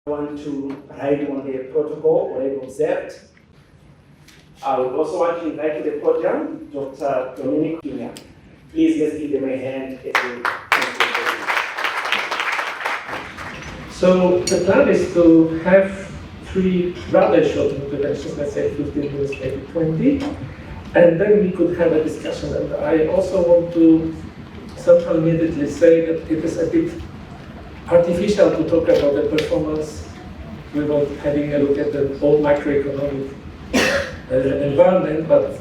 want to write on the protocol or have observed. I would also want to invite to the podium Dr. Domenico. Please let's give them a hand. So the plan is to have 3 rather short interventions, let's say 15 minutes, maybe 20, and then we could have a discussion. And I also want to somehow immediately say that it is a bit artificial to talk about the performance without having a look at the whole macroeconomic environment, but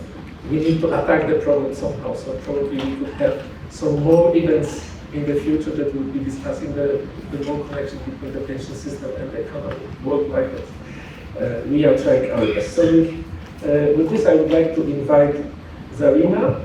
we need to attack the problem somehow. So probably we could have some more events in the future that will be discussing the more connection between the pension system and the economy worldwide. We are trying our best. So with this, I would like to invite Zareena.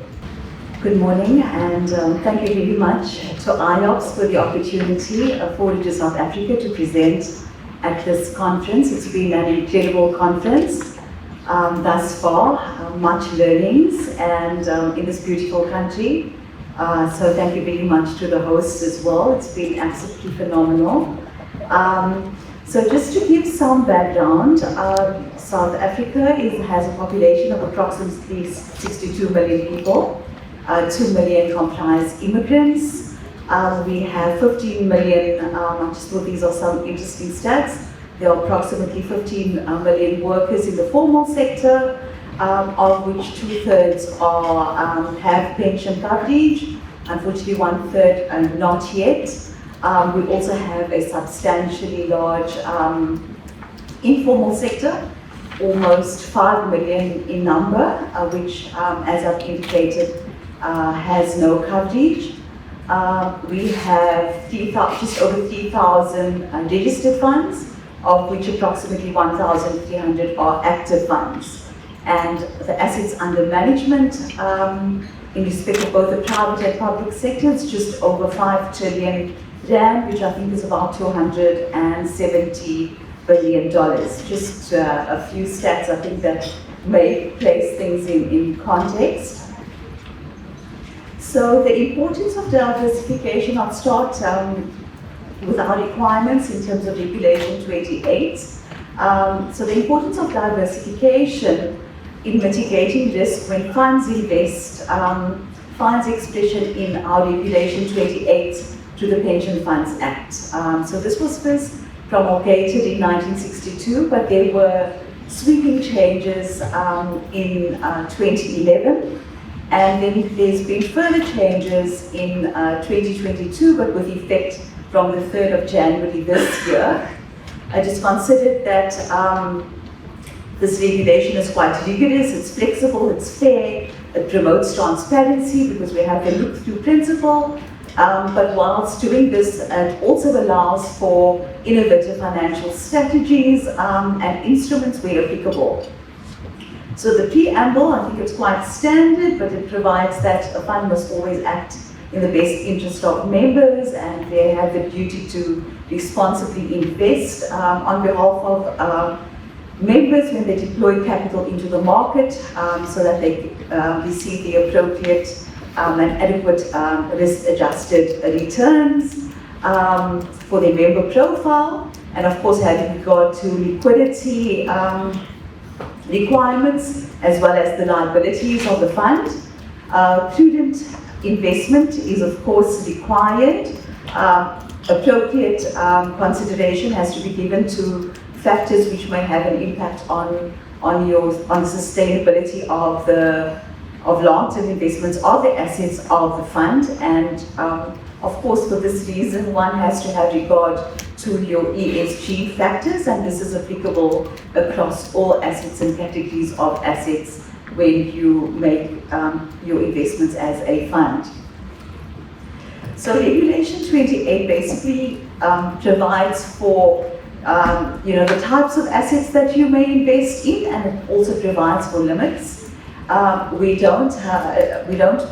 Good morning, and thank you very much to Iops for the opportunity afforded to South Africa to present at this conference. It's been an incredible conference thus far, much learnings, and in this beautiful country. So thank you very much to the hosts as well. It's been absolutely phenomenal. So just to give some background, South Africa has a population of approximately 62 million people. 2 million comprise immigrants. We have 15 million, I just thought these are some interesting stats. There are approximately 15 million workers in the formal sector, of which 2/3 have pension coverage. Unfortunately, 1/3 not yet. We also have a substantially large informal sector, almost 5 million in number, which, as I've indicated, has no coverage. We have just over 3,000 registered funds, of which approximately 1,300 are active funds. And the assets under management, in respect of both the private and public sectors, just over 5 trillion rand, which I think is about $270 billion. Just a few stats, I think, that may place things in context. So the importance of diversification, I'll start with our requirements in terms of Regulation 28. So the importance of diversification in mitigating risk when funds invest finds expression in our Regulation 28 to the Pension Funds Act. So this was first promulgated in 1962, but there were sweeping changes in 2011. And then there's been further changes in 2022, but with effect from the 3rd of January this year. I just considered that this regulation is quite rigorous, it's flexible, it's fair, it promotes transparency because we have the look-through principle, but whilst doing this, it also allows for innovative financial strategies and instruments where applicable. So the preamble, I think it's quite standard, but it provides that a fund must always act in the best interest of members, and they have the duty to responsibly invest on behalf of members when they deploy capital into the market, so that they receive the appropriate and adequate risk-adjusted returns for their member profile, and of course having regard to liquidity requirements as well as the liabilities of the fund. Prudent investment is of course required. Appropriate consideration has to be given to factors which may have an impact on sustainability of long-term investments of the assets of the fund, and of course for this reason one has to have regard to your ESG factors, and this is applicable across all assets and categories of assets when you make your investments as a fund. So Regulation 28 basically provides for the types of assets that you may invest in, and it also provides for limits. We don't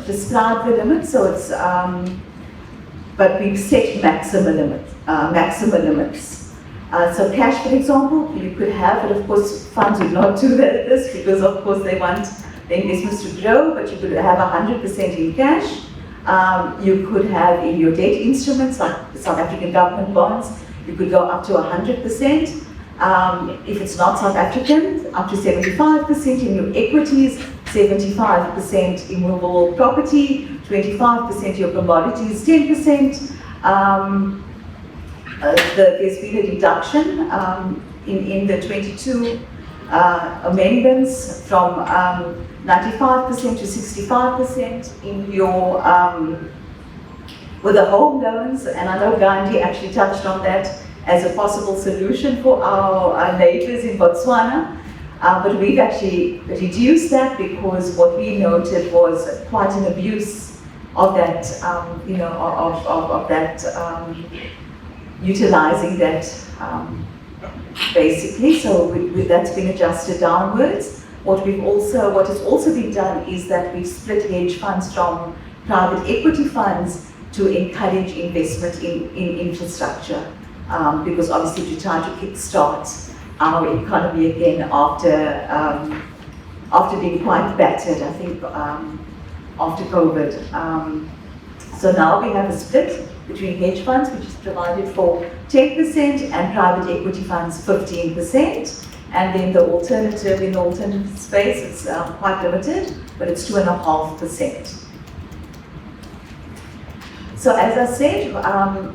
prescribe the limits, so it's but we've set maximum limits. So cash, for example, you could have, but of course funds would not do this because of course they want the investments to grow, but you could have 100% in cash. You could have in your debt instruments like South African government bonds, You could go up to 100%. If it's not South African, up to 75% in your equities, 75% in movable property, 25% your commodities, 10%. There's been a reduction in the 22 amendments from 95% to 65% in your with the home loans, and I know Gandhi actually touched on that as a possible solution for our neighbors in Botswana. But we've actually reduced that because what we noted was quite an abuse of that, of that, utilizing that basically. So that's been adjusted downwards. What has also been done is that we've split hedge funds from private equity funds to encourage investment in infrastructure. Because obviously to try to kickstart our economy again after being quite battered, I think, after COVID. So now we have a split between hedge funds, which is provided for 10%, and private equity funds 15%. And then the alternative, in the alternative space, it's quite limited, but it's 2.5%. So as I said,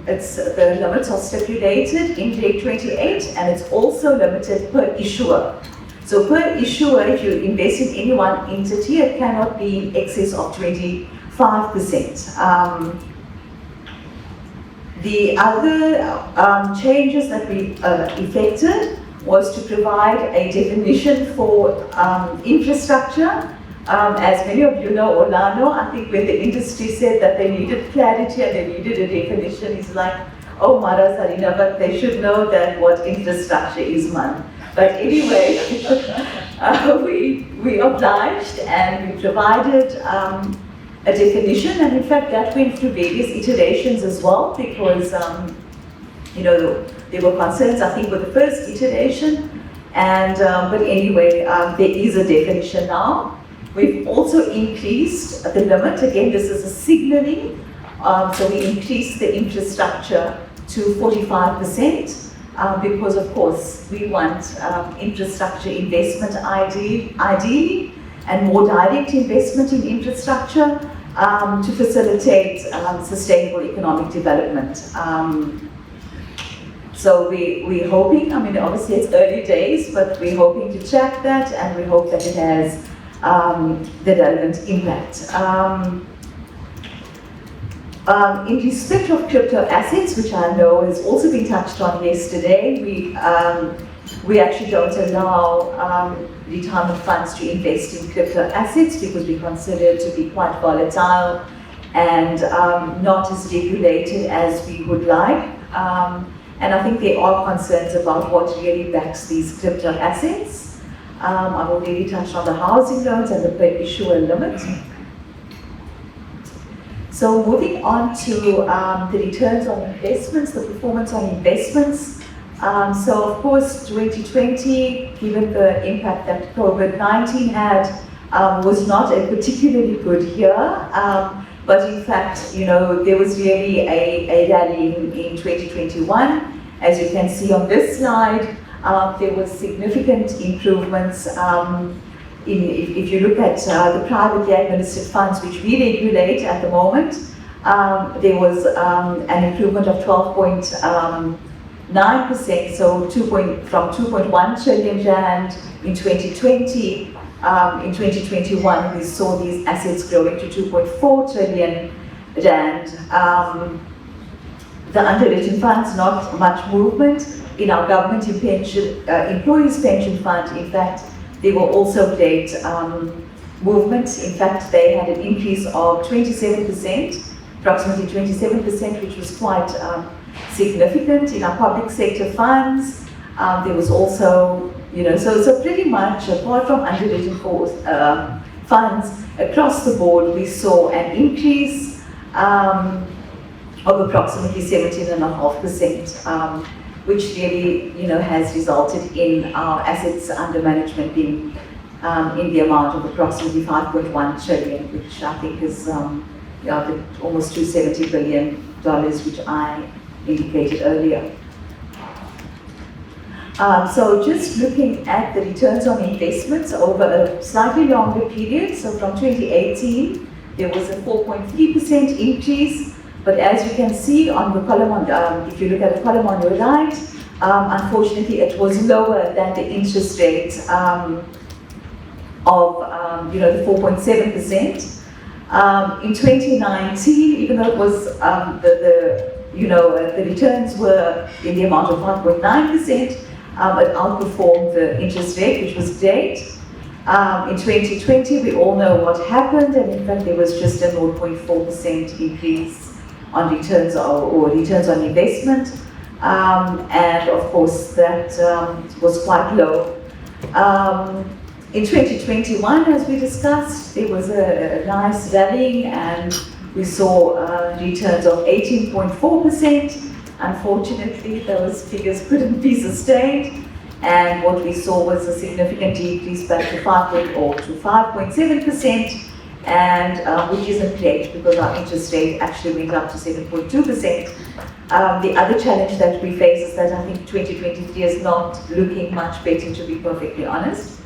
the limits are stipulated in Reg 28, and it's also limited per issuer. So per issuer, if you invest in any one entity, it cannot be in excess of 25%. The other changes that we effected was to provide a definition for infrastructure. As many of you know, Orlando, I think when the industry said that they needed clarity and they needed a definition, it's like, oh, Mara Zareena, but they should know that what infrastructure is, man. But anyway, we obliged and we provided a definition, and in fact that went through various iterations as well, because there were concerns, I think, with the first iteration, and but anyway, there is a definition now. We've also increased the limit. Again, this is a signaling, so we increased the infrastructure to 45%, because of course we want infrastructure investment ideally, and more direct investment in infrastructure to facilitate sustainable economic development. So we're hoping, I mean, obviously it's early days, but we're hoping to track that, and we hope that it has the relevant impact. In respect of crypto assets, which I know has also been touched on yesterday, we actually don't allow retirement funds to invest in crypto assets because we consider it to be quite volatile and not as regulated as we would like. And I think there are concerns about what really backs these crypto assets. I've already touched on the housing loans and the per issuer limit. So moving on to the returns on investments, the performance on investments. So of course 2020, given the impact that COVID-19 had, was not a particularly good year. But in fact, there was really a rally in 2021. As you can see on this slide, there was significant improvements if you look at the privately administered funds which we regulate at the moment. There was an improvement of 12.9%, so from 2.1 trillion rand in 2020. In 2021, we saw these assets growing to 2.4 trillion rand. The underwritten funds, not much movement. In our government employees pension fund, in fact, there were also great movements. In fact, they had an increase of 27%, approximately 27%, which was quite significant. In our public sector funds, there was also, so pretty much, apart from underwritten funds, across the board, we saw an increase of approximately 17.5%, which really, has resulted in our assets under management being in the amount of approximately 5.1 trillion, which I think is almost $270 billion, which I indicated earlier. So just looking at the returns on investments over a slightly longer period, so from 2018, there was a 4.3% increase, but as you can see on the column on, if you look at the column on your right, unfortunately it was lower than the interest rate of the 4.7%. In 2019, even though it was the returns were in the amount of 1.9%, it outperformed the interest rate, which was great. In 2020, we all know what happened, and in fact there was just a 0.4% increase on returns or returns on investment, and of course that was quite low. In 2021, as we discussed, there was a nice rallying, and we saw returns of 18.4%. Unfortunately, those figures couldn't be sustained, and what we saw was a significant decrease back to 5.7%, and which isn't great because our interest rate actually went up to 7.2%. The other challenge that we face is that I think 2023 is not looking much better, to be perfectly honest.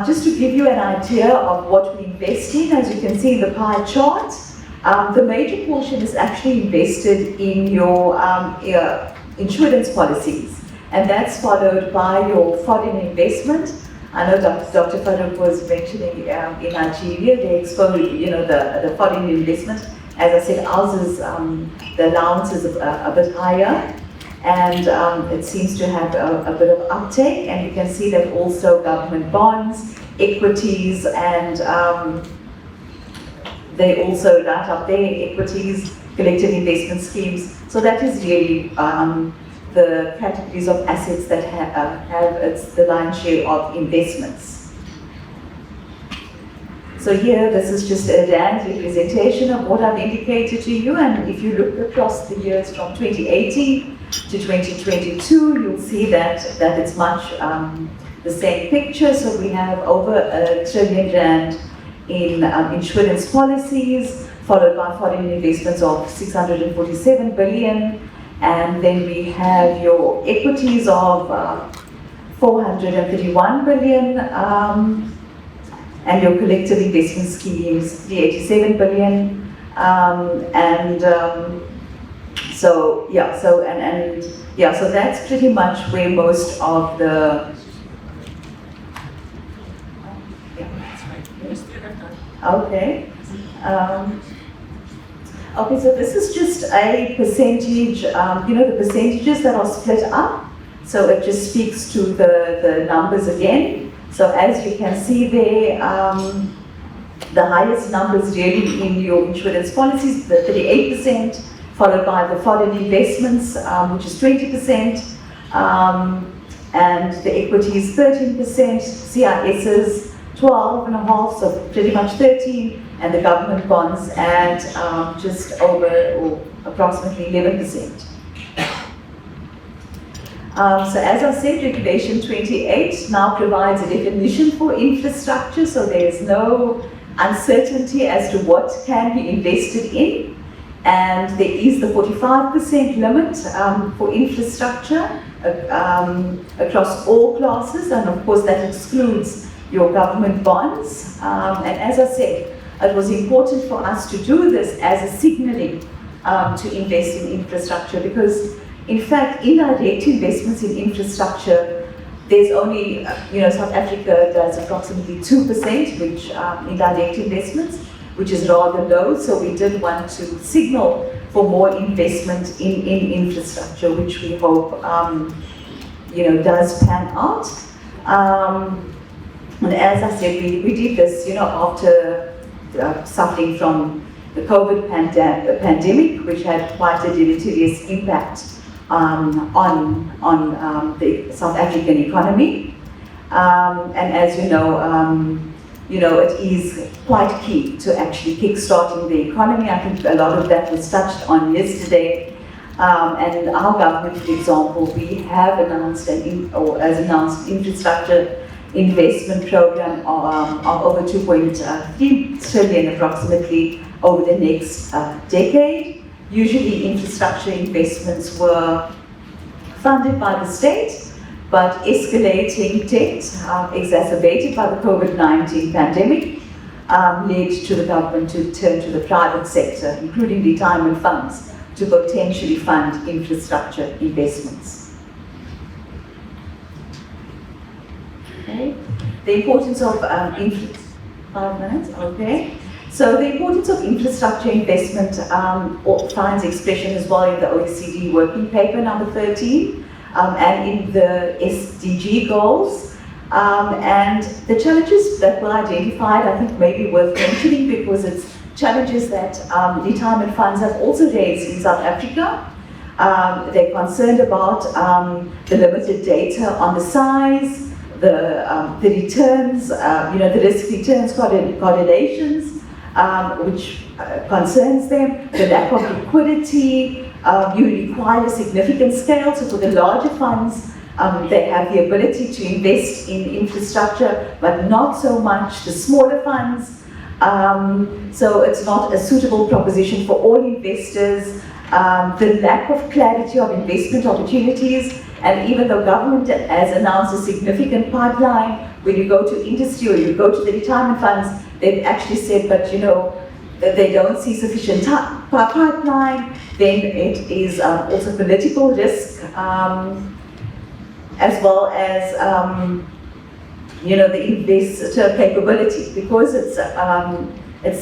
Just to give you an idea of what we invest in, as you can see in the pie chart, the major portion is actually invested in your insurance policies, and that's followed by your foreign investment. I know Dr. Farouk was mentioning in Nigeria, they exposed, the foreign investment. As I said, ours is, the allowance is a bit higher, and it seems to have a bit of uptake, and you can see that also government bonds, equities, and they also write up their equities, collective investment schemes. So that is really the categories of assets that have the lion's share of investments. So here, this is just a Rand representation of what I've indicated to you, and if you look across the years from 2018 to 2022, you'll see that it's much the same picture. So we have over R1 trillion in insurance policies, followed by foreign investments of 647 billion, and then we have your equities of 431 billion, and your collective investment schemes 387 billion, so that's pretty much where most of the okay. Okay, so this is just a percentage, the percentages that are split up. So it just speaks to the numbers again. So as you can see there, the highest numbers really in your insurance policies, the 38%, followed by the foreign investments, which is 20%, and the equities 13%, CISs 12.5%, so pretty much 13%, and the government bonds at just over or approximately 11%. So as I said, Regulation 28 now provides a definition for infrastructure, so there is no uncertainty as to what can be invested in, and there is the 45% limit for infrastructure across all classes, and of course that excludes your government bonds. And as I said, it was important for us to do this as a signaling to invest in infrastructure, because in fact, indirect investments in infrastructure, there's only, South Africa does approximately 2%, which indirect investments, which is rather low. So we did want to signal for more investment in infrastructure, which we hope, does pan out. And as I said, we did this, after suffering from the COVID pandemic, which had quite a deleterious impact on the South African economy, and as you know, it is quite key to actually kick-starting the economy. I think a lot of that was touched on yesterday, and our government, for example, we have announced announced infrastructure investment program of over 2.3 trillion approximately over the next decade. Usually infrastructure investments were funded by the state, but escalating debt, exacerbated by the COVID-19 pandemic, led to the government to turn to the private sector, including retirement funds, to potentially fund infrastructure investments. Okay. The importance of 5 minutes, okay. So the importance of infrastructure investment finds expression as well in the OECD working paper number 13 and in the SDG goals. And the challenges that were identified, I think, may be worth mentioning because it's challenges that retirement funds have also raised in South Africa. They're concerned about the limited data on the size, the returns, the risk returns correlations, which concerns them, the lack of liquidity. You require a significant scale, so for the larger funds, they have the ability to invest in infrastructure, but not so much the smaller funds. So it's not a suitable proposition for all investors. The lack of clarity of investment opportunities, and even though government has announced a significant pipeline, when you go to industry or you go to the retirement funds, they've actually said, but that they don't see sufficient pipeline, then it is also political risk, as well as the investor capability, because it's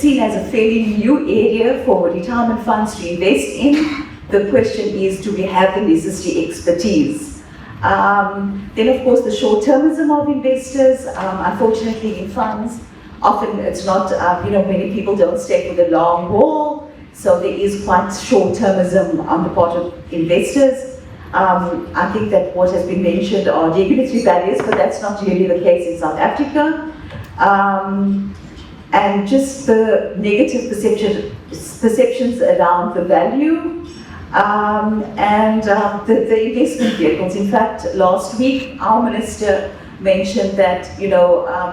seen as a fairly new area for retirement funds to invest in. The question is, do we have the necessary expertise? Then, of course, the short-termism of investors. Unfortunately, in funds, often it's not, many people don't stay for the long haul, so there is quite short-termism on the part of investors. I think that what has been mentioned are regulatory barriers, but that's not really the case in South Africa. And just the negative perceptions around the value and the investment vehicles. In fact, last week, our minister mentioned that,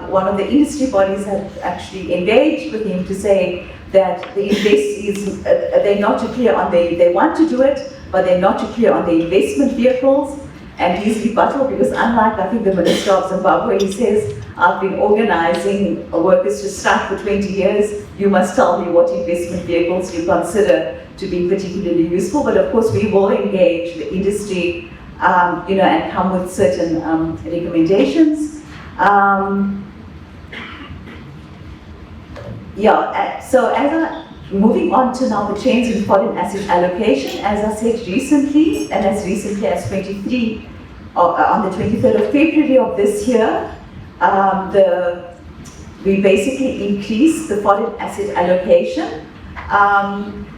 one of the industry bodies had actually engaged with him to say that the investees, they're not too clear on they want to do it, but they're not too clear on the investment vehicles. And he's rebuttal because unlike, I think, the Minister of Zimbabwe, he says, I've been organizing workers to strike for 20 years. You must tell me what investment vehicles you consider to be particularly useful. But of course, we will engage the industry, and come with certain recommendations. So moving on to now the change in foreign asset allocation, as I said recently, and as recently as on the 23rd of February of this year, we basically increased the foreign asset allocation,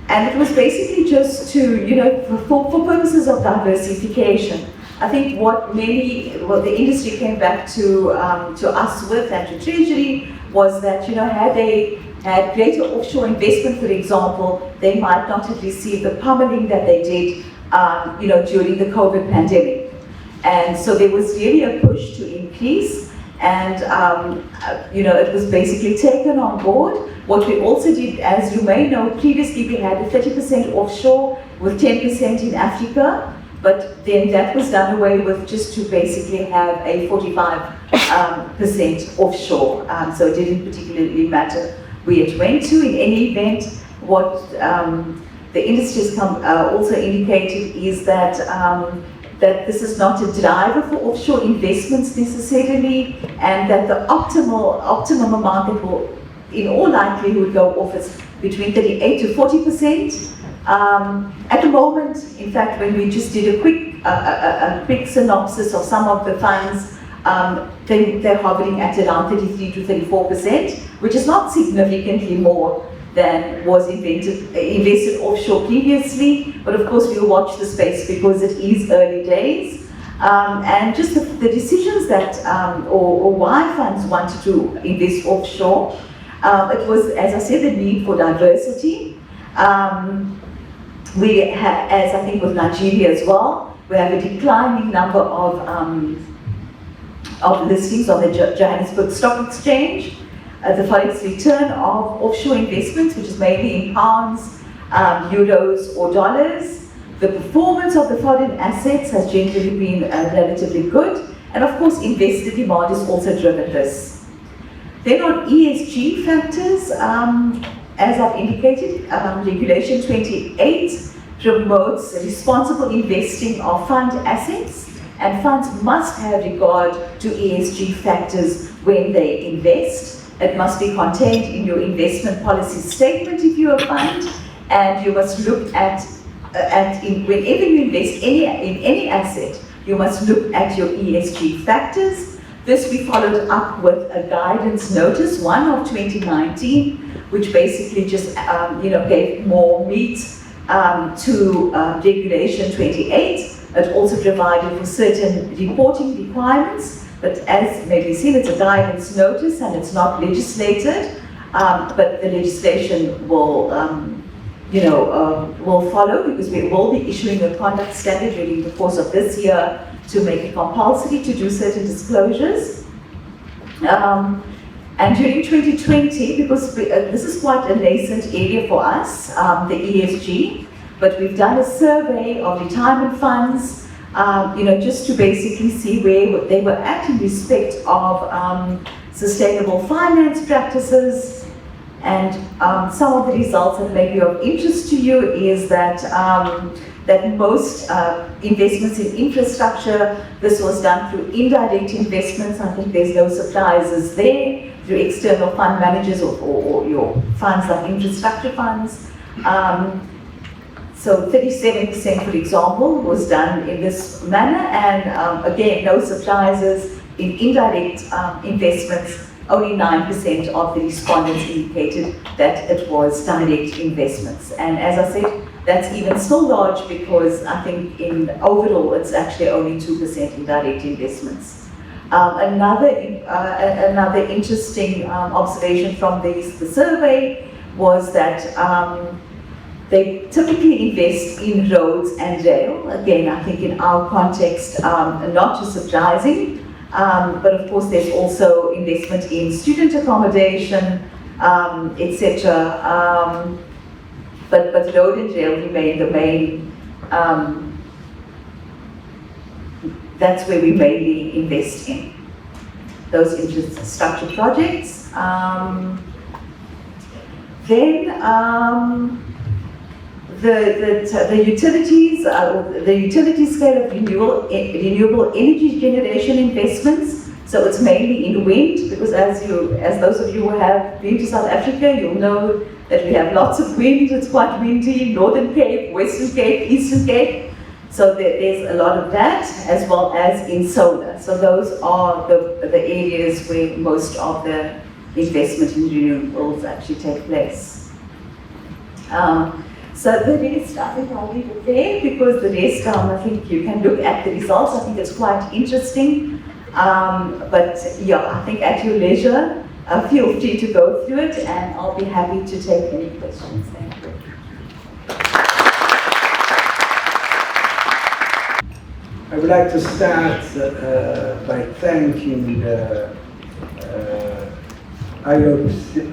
and it was basically just to, for purposes of diversification. I think what the industry came back to us with and to Treasury was that, had they had greater offshore investment, for example, they might not have received the pummeling that they did, during the COVID pandemic. And so there was really a push to increase, and it was basically taken on board. What we also did, as you may know, previously we had a 30% offshore with 10% in Africa, but then that was done away with just to basically have a 45% offshore. So it didn't particularly matter where it went to. In any event, what the industry has also indicated is that that this is not a driver for offshore investments necessarily, and that the optimum amount will, in all likelihood, go off as between 38 to 40%. At the moment, in fact, when we just did a quick synopsis of some of the funds, they're hovering at around 33 to 34%, which is not significantly more than was invested offshore previously. But of course, we'll watch the space because it is early days. And just the decisions that, or why funds wanted to invest offshore, it was, as I said, the need for diversity. We have, as I think with Nigeria as well, we have a declining number of listings on the Johannesburg Stock Exchange. The forex return of offshore investments, which is mainly in pounds, euros or dollars, The performance of the foreign assets has generally been relatively good, and of course investor demand has also driven this. Then on ESG factors, as I've indicated, Regulation 28 promotes responsible investing of fund assets, and funds must have regard to ESG factors when they invest. It must be contained in your investment policy statement if you're a fund, and you must look at whenever you invest in any asset, you must look at your ESG factors. This we followed up with a guidance notice, 1 of 2019, which basically just gave more meat to Regulation 28. It also provided for certain reporting requirements, but as may be seen, it's a guidance notice and it's not legislated, but the legislation will follow, because we will be issuing a conduct standard during the course of this year to make it compulsory to do certain disclosures. And during 2020, because this is quite a nascent area for us, the ESG, but we've done a survey of retirement funds, just to basically see where they were at in respect of sustainable finance practices. And some of the results that may be of interest to you is that most investments in infrastructure, this was done through indirect investments. I think there's no surprises there, through external fund managers or your funds like infrastructure funds. So 37%, for example, was done in this manner, and again, no surprises in indirect investments. Only 9% of the respondents indicated that it was direct investments. And as I said, that's even still large, because I think in overall it's actually only 2% in direct investments. Another interesting observation from the survey was that they typically invest in roads and rail. Again, I think in our context, not too surprising. But of course, there's also investment in student accommodation, etc. But road and rail remain the main. That's where we mainly invest in those infrastructure projects. The utilities, the utility scale of renewable energy generation investments. So it's mainly in wind, because as those of you who have been to South Africa, you'll know that we have lots of wind. It's quite windy, Northern Cape, Western Cape, Eastern Cape. So there's a lot of that, as well as in solar. So those are the areas where most of the investment in renewables actually take place. So the rest, I think I'll leave it there, because the rest, I think you can look at the results. I think it's quite interesting. But yeah, I think at your leisure, feel free to go through it, and I'll be happy to take any questions. Thank you. I would like to start by thanking Iops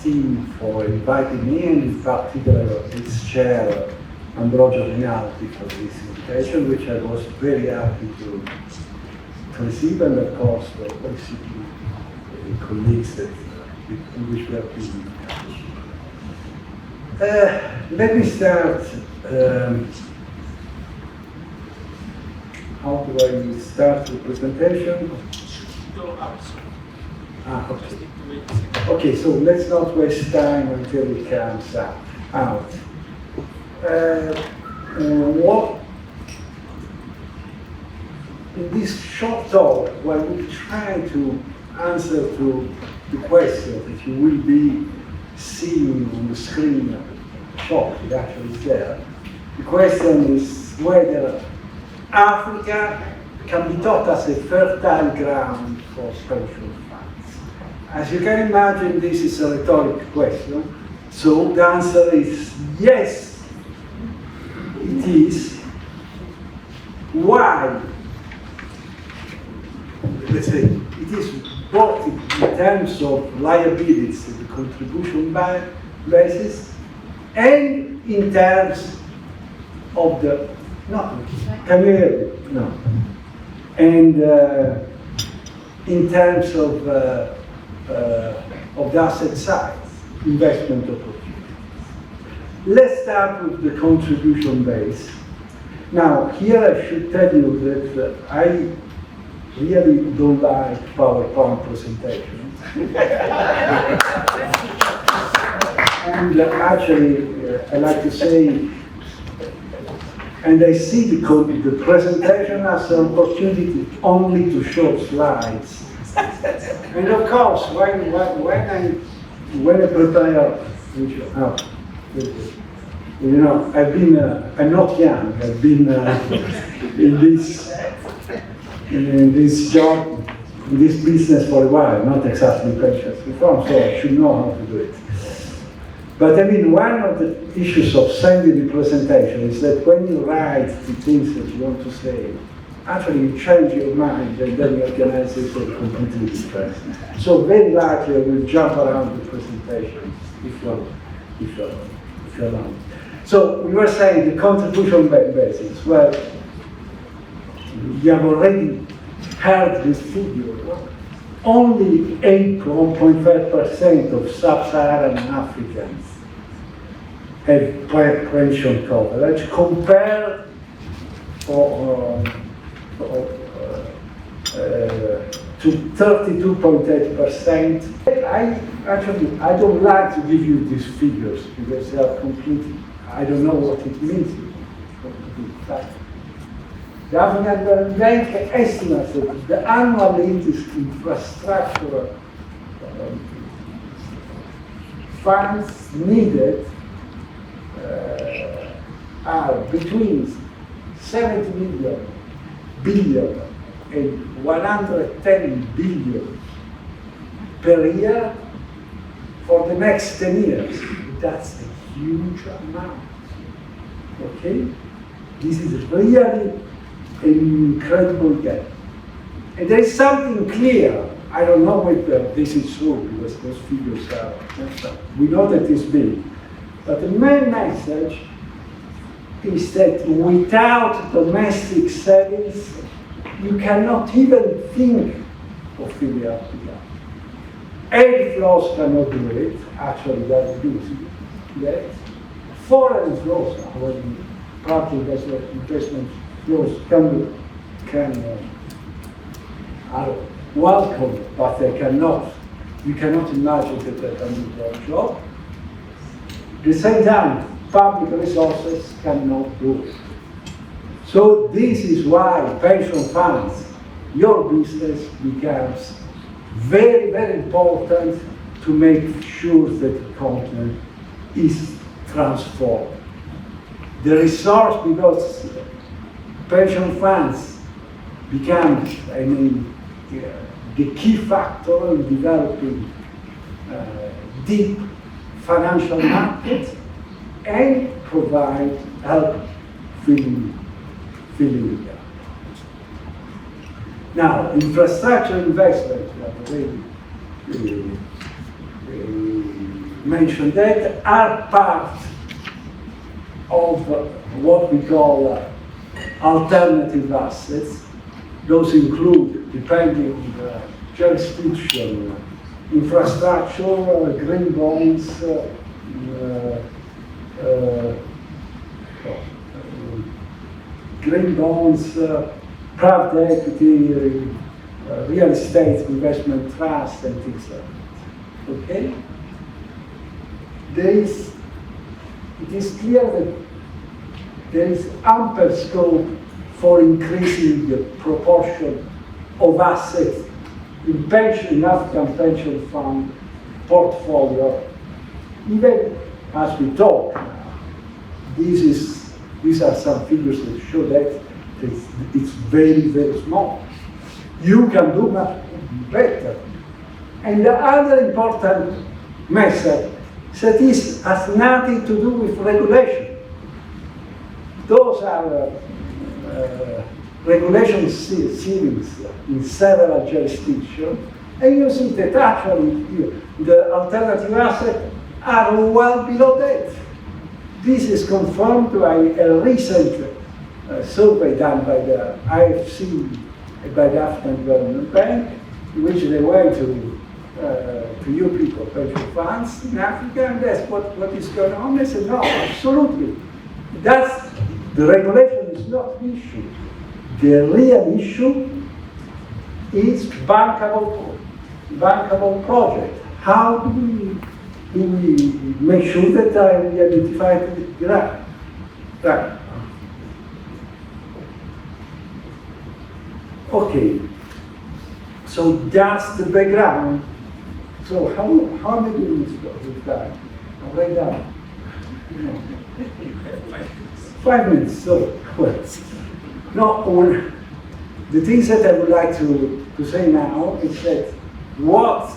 team for inviting me, and in particular its chair, Ambrogio Rinaldi, for this invitation, which I was very happy to receive, and of course basically the colleagues with which we have been in touch. Let me start. How do I start the presentation? Okay. Okay, so let's not waste time until it comes out. In this short talk, while we try to answer to the question that you will be seeing on the screen shortly, it actually is there. The question is whether Africa can be taught as a fertile ground for pension funds. As you can imagine, this is a rhetorical question. So the answer is yes, it is. Why? Let's say it is both in terms of liabilities, the contribution basis, and in terms of the, no, can you hear me? No. And in terms of the asset side, investment opportunity. Let's start with the contribution base. Now, here I should tell you that I really don't like PowerPoint presentations. And actually, I like to say, and I see the presentation as an opportunity only to show slides. And of course, when I prepare, you know, I've been, I'm not young, I've been in this job, in this business for a while, not exactly pensions reform, so I should know how to do it. But I mean, one of the issues of sending the presentation is that when you write the things that you want to say, actually you change your mind and then you organize it for completely different. So very likely I will jump around the presentation if you're not. So we were saying the contribution basis. Well, you have already heard this figure. Only 8.5% of sub-Saharan Africans have pension coverage compared to 32.8%. I don't like to give you these figures because they are completely, I don't know what it means. The African Bank estimates that the annual infrastructure funds needed are between 70 billion and 110 billion per year for the next 10 years. That's a huge amount. Okay? This is really an incredible gap. And there is something clear. I don't know if this is true because those figures are, we know that it's big. But the main message is that without domestic savings, you cannot even think of filling up the gap. Aid flows cannot do it, actually that is yet. Foreign flows, when partly investment flows are welcome, but they cannot, you cannot imagine that they can do their job. At the same time, public resources cannot do it. So this is why pension funds, your business becomes very, very important to make sure that the continent is transformed. The resource, because pension funds become, I mean, the key factor in developing deep financial markets and provide help filling the gap. Now, infrastructure investment, we have already mentioned that, are part of what we call alternative assets. Those include, depending on the jurisdiction, infrastructure, green bonds, private equity, real estate investment trust, and things like that. Okay? It is clear that there is ample scope for increasing the proportion of assets in African pension fund portfolio, even as we talk now. These are some figures that show that it's very, very small. You can do much better. And the other important message is that this has nothing to do with regulation. Those are regulation ceilings in several jurisdictions, and you see that actually the alternative assets are well below that. this is confirmed by a recent survey done by the IFC, by the African Development Bank, in which they went to you people, pension funds in Africa, and that's what is going on. They said, no, absolutely. The regulation is not the issue. The real issue is bankable project. How do we make sure that we identify the grant? Right. Okay. So that's the background. So how am I doing this with that? I'll write down. 5 minutes. So well. No, the things that I would like to say now is that what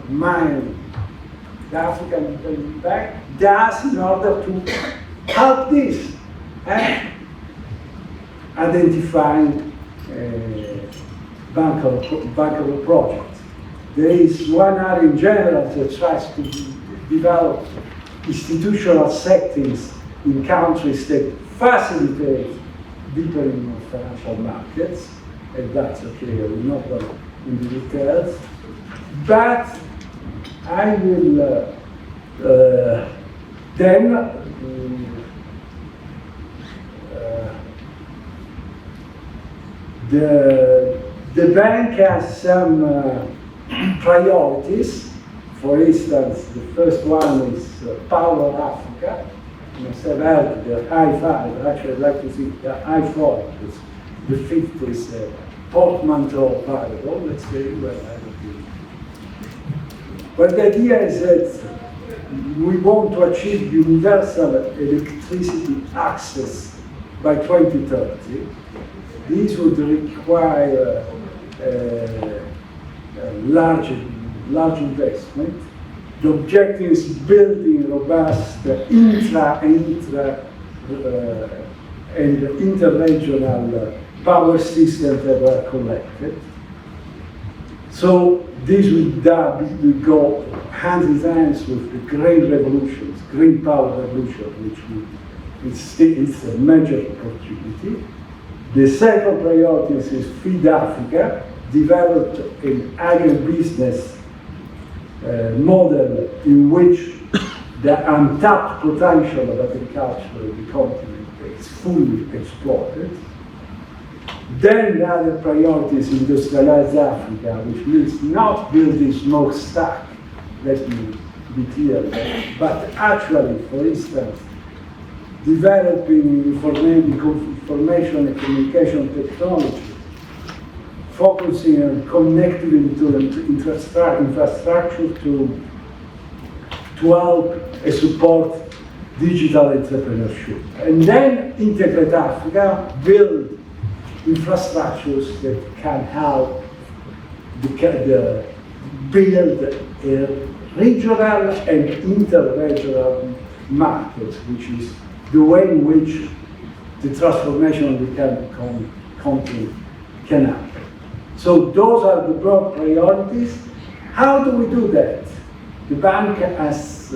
the African Development Bank does in order to help this and identifying bankable projects. There is one area in general that tries to develop institutional settings in countries that facilitate deepening of financial markets, and that's okay, I will not go into details. But I will then the bank has some priorities. For instance, the first one is Power Africa. You must have heard the I5. Actually, I'd like to see the I4. Because the fifth is portmanteau variable. Let's say, well, I don't know. But the idea is that we want to achieve universal electricity access by 2030. This would require large investment. The objective is building robust intra and interregional power systems that are connected. So this will go hand in hand with the green power revolution, which is a major opportunity. The second priority is Feed Africa, developed an agribusiness model in which the untapped potential of agriculture in the continent is fully exploited. Then the other priority is industrialize Africa, which means not building smokestack, let me be clear, but actually, for instance, developing information and communication technology, focusing on connecting into infrastructure to help and support digital entrepreneurship. And then integrate Africa, build infrastructures that can help build a regional and interregional markets, which is the way in which the transformation of the continent can happen. So those are the broad priorities. How do we do that? The bank has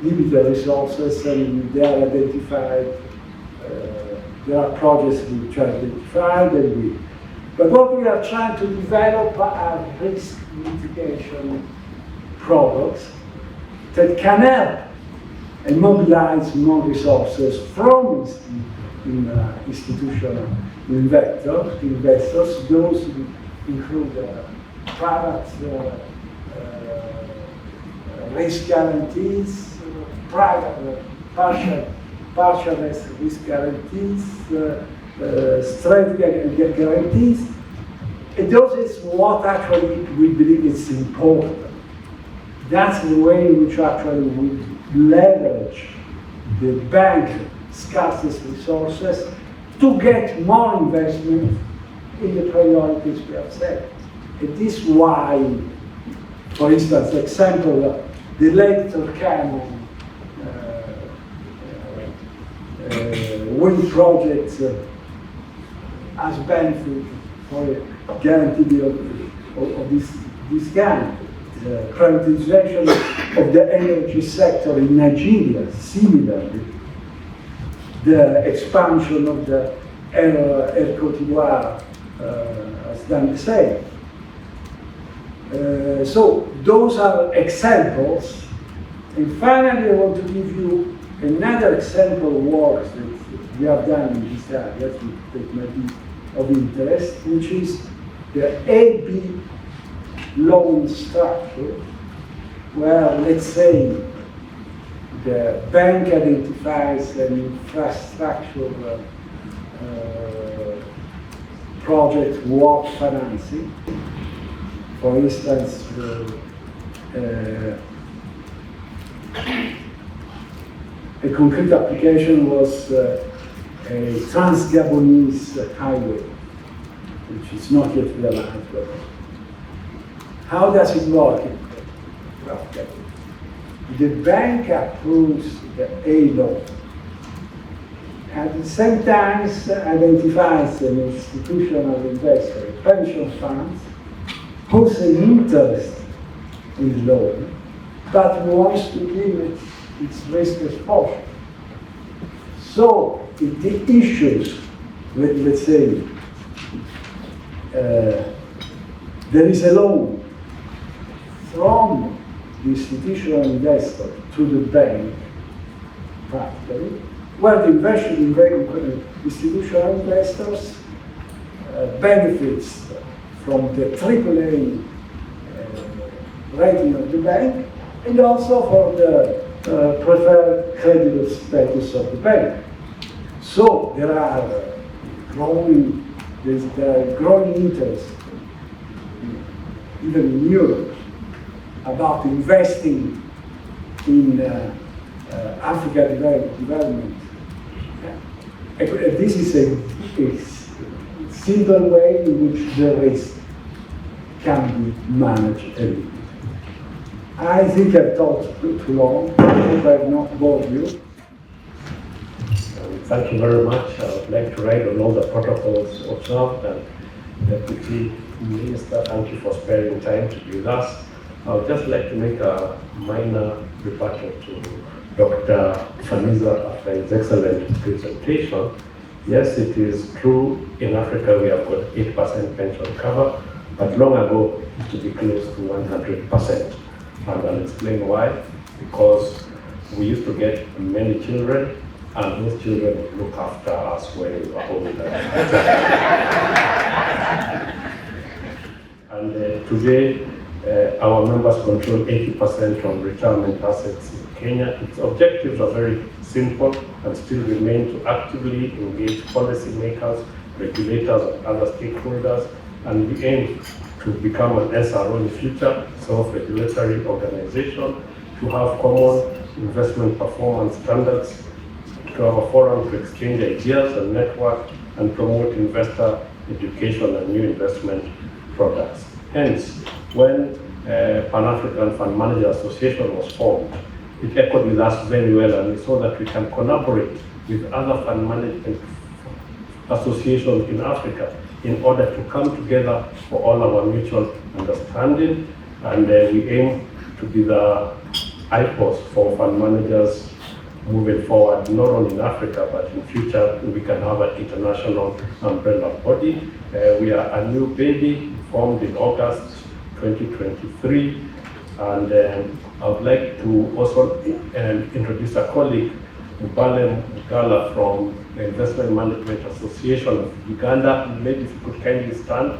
limited resources and they are identified. There are projects which are identified, but what we are trying to develop are risk mitigation products that can help and mobilize more resources from institutional investors. Those include private risk guarantees, private partial risk guarantees, straight guarantees. And those is what actually we believe is important. That's the way in which actually we leverage the bank scarcest resources to get more investment in the priorities we have set. And this is why, for instance, example, the Lake Turkana wind project has benefit for a guarantee of this kind. The privatization of the energy sector in Nigeria, similarly, the expansion of the Air Cote d'Ivoire has done the same. So those are examples. And finally, I want to give you another example of work that we have done in this area that might be of interest, which is the AB loan structure, where, let's say, the bank identifies an infrastructure project worth financing. For instance, a concrete application was a Trans-Gabonese highway, which is not yet realized. But how does it work? The bank approves the A loan. At the same time, identifies an institutional investor, pension funds, who's an interest in the loan, but wants to give it its risk exposure. So it issues, let's say, there is a loan from the institutional investor to the bank, practically, where the institutional investors benefits from the AAA rating of the bank, and also for the preferred creditor status of the bank. So there are growing interest, even in Europe, about investing in Africa development. This is a simple way in which the risk can be managed a little bit. I think I've talked too long. I hope I've not bored you. Thank you very much. I would like to write on all the protocols observed, and Deputy Minister, thank you for sparing time to be with us. I would just like to make a minor rebuttal to Dr. Fanizza after his excellent presentation. Yes, it is true, in Africa we have got 8% pension cover, but long ago it used to be close to 100%. And I'll explain why. Because we used to get many children, and those children would look after us when we were older. And today, our members control 80% of retirement assets in Kenya. Its objectives are very simple and still remain to actively engage policymakers, regulators, and other stakeholders, and we aim to become an SRO in the future, self-regulatory organization, to have common investment performance standards, to have a forum to exchange ideas and network, and promote investor education and new investment products. Hence, when Pan-African Fund Manager Association was formed, it echoed with us very well, and we saw that we can collaborate with other fund management associations in Africa in order to come together for all our mutual understanding, and we aim to be the IPOS for fund managers moving forward, not only in Africa, but in future we can have an international umbrella body. We are a new baby formed in August 2023, and I would like to also introduce a colleague, Mubale Mugala from the Investment Management Association of Uganda. Maybe if you could kindly stand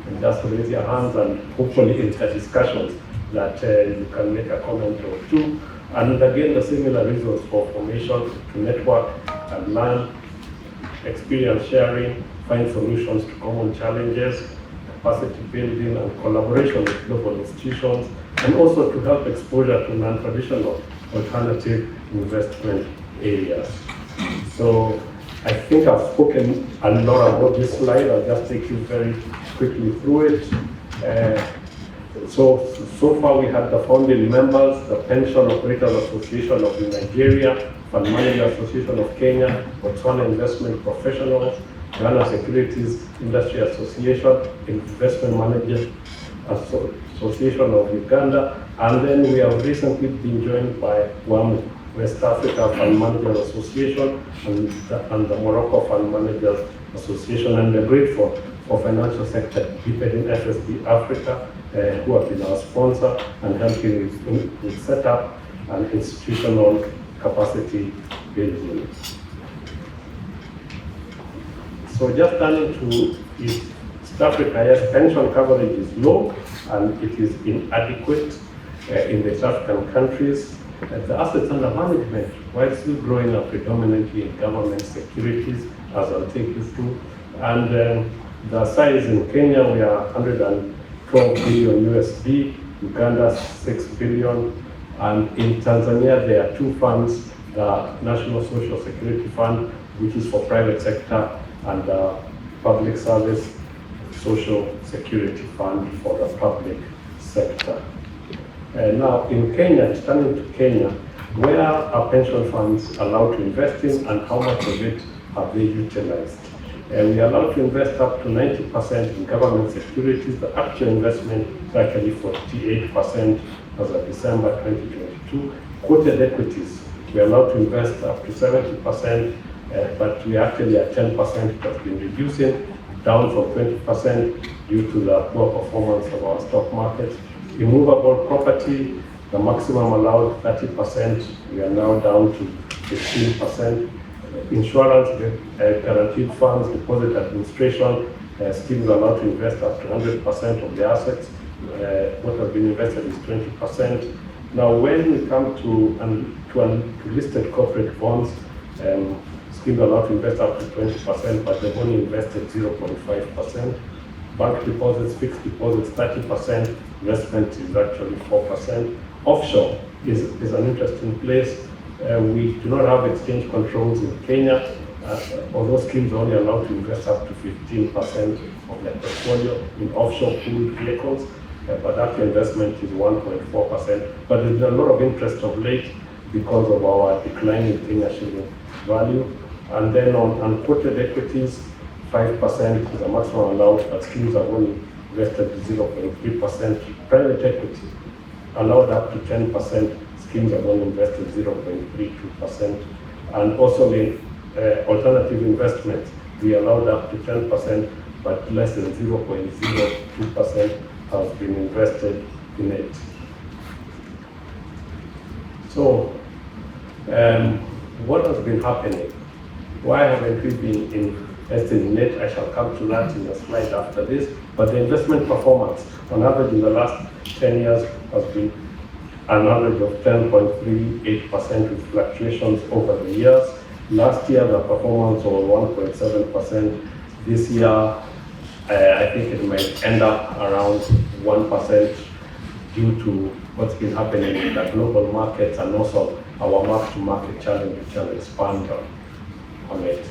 and just raise your hands, and hopefully in the discussions that you can make a comment or two. And again, the similar reasons for formation to network and learn, experience sharing, find solutions to common challenges, capacity building and collaboration with global institutions, and also to help exposure to non-traditional alternative investment areas. So I think I've spoken a lot about this slide. I'll just take you very quickly through it. So far we had the founding members, the Pension Operators Association of Nigeria, Fund Manager Association of Kenya, Botswana Investment Professionals, Ghana Securities Industry Association, Investment Managers Association of Uganda, and then we have recently been joined by WAMU, West Africa Fund Managers Association and the Morocco Fund Managers Association, and we're grateful for financial sector, including FSB Africa, who have been our sponsor and helping with set up and institutional capacity building. So just turning to East Africa, yes, pension coverage is low and it is inadequate in the East African countries. The assets under management, while still growing, are predominantly in government securities, as I'll take you through. And the size in Kenya, we are 112 billion USD, Uganda 6 billion, and in Tanzania there are two funds, the National Social Security Fund, which is for private sector, and the Public Service Social Security Fund for the public sector. Now in Kenya, turning to Kenya, where are pension funds allowed to invest in and how much of it have they utilized? We are allowed to invest up to 90% in government securities. The actual investment is actually 48% as of December 2022. Quoted equities, we are allowed to invest up to 70%, but we actually at 10%, it has been reducing, down from 20% due to the poor performance of our stock market. Immovable property, the maximum allowed 30%, we are now down to 15%. Insurance, guaranteed funds, deposit administration, schemes are allowed to invest up to 100% of the assets. What has been invested is 20%. Now, when we come to listed corporate bonds, schemes are allowed to invest up to 20%, but they've only invested 0.5%. Bank deposits, fixed deposits, 30%. Investment is actually 4%. Offshore is an interesting place. We do not have exchange controls in Kenya, although schemes are only allowed to invest up to 15% of their portfolio in offshore pooled vehicles, but actual investment is 1.4%. But there's a lot of interest of late because of our declining Kenya shilling value. And then on unquoted equities, 5% is the maximum allowed, but schemes have only invested 0.3%. Private equity allowed up to 10%. Schemes have only invested 0.32%. And also in alternative investments, we allowed up to 10%, but less than 0.02% has been invested in it. So, what has been happening? Why haven't we been invested in it? I shall come to that in the slide after this. But the investment performance, on average in the last 10 years, has been an average of 10.38% with fluctuations over the years. Last year, the performance was 1.7%. This year, I think it might end up around 1% due to what's been happening in the global markets and also our mark-to-market challenge, which I'll expand on it.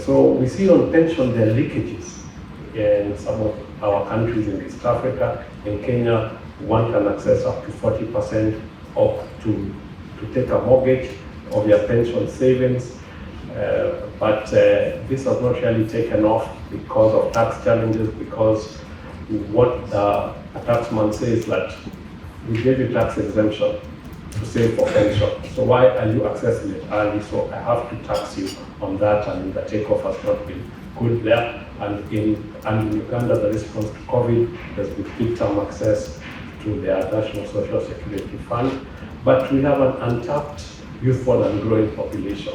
So we see on pension there are leakages in some of our countries in East Africa. In Kenya, one can access up to 40% of to take a mortgage of your pension savings. But this has not really taken off because of tax challenges, because what the taxman says that we gave you tax exemption to save for pension. So why are you accessing it early? So I have to tax you on that, and the takeoff has not been good there. And in Uganda, the response to COVID has been big-term access to their National Social Security Fund. But we have an untapped youthful and growing population.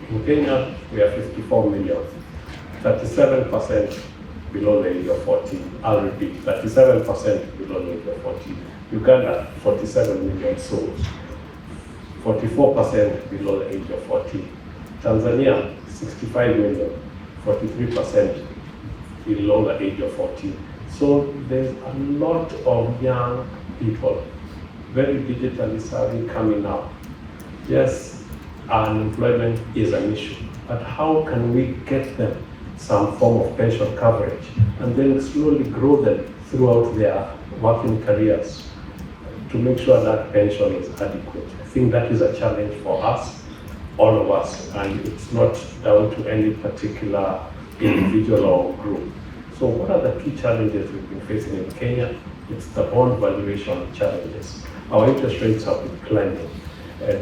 In Kenya, we are 54 million, 37% below the age of 40. I'll repeat, 37% below the age of 40. Uganda, 47 million souls, 44% below the age of 40. Tanzania, 65 million, 43% below the age of 40. So there's a lot of young people, very digitally savvy, coming up. Yes, unemployment is an issue, but how can we get them some form of pension coverage and then slowly grow them throughout their working careers to make sure that pension is adequate? I think that is a challenge for us, all of us, and it's not down to any particular individual or group. So what are the key challenges we've been facing in Kenya? It's the bond valuation challenges. Our interest rates have been climbing.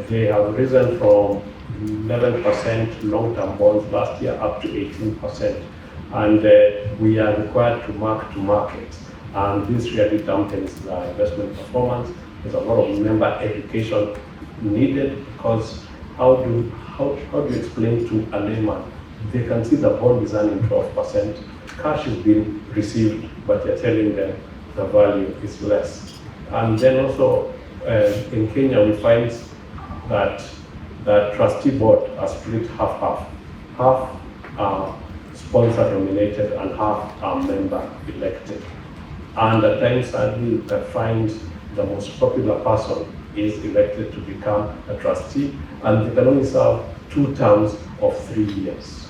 They have risen from 11% long-term bonds last year up to 18%. And we are required to mark to market. And this really dampens the investment performance. There's a lot of member education needed, because how do you explain to a layman? They can see the bond is earning 12%, cash is being received, but you're telling them the value is less. And then also in Kenya, we find that the trustee board are split half-half. Half are sponsor nominated and half are member elected. And at times, sadly, I find the most popular person is elected to become a trustee, and they can only serve 2 terms of 3 years.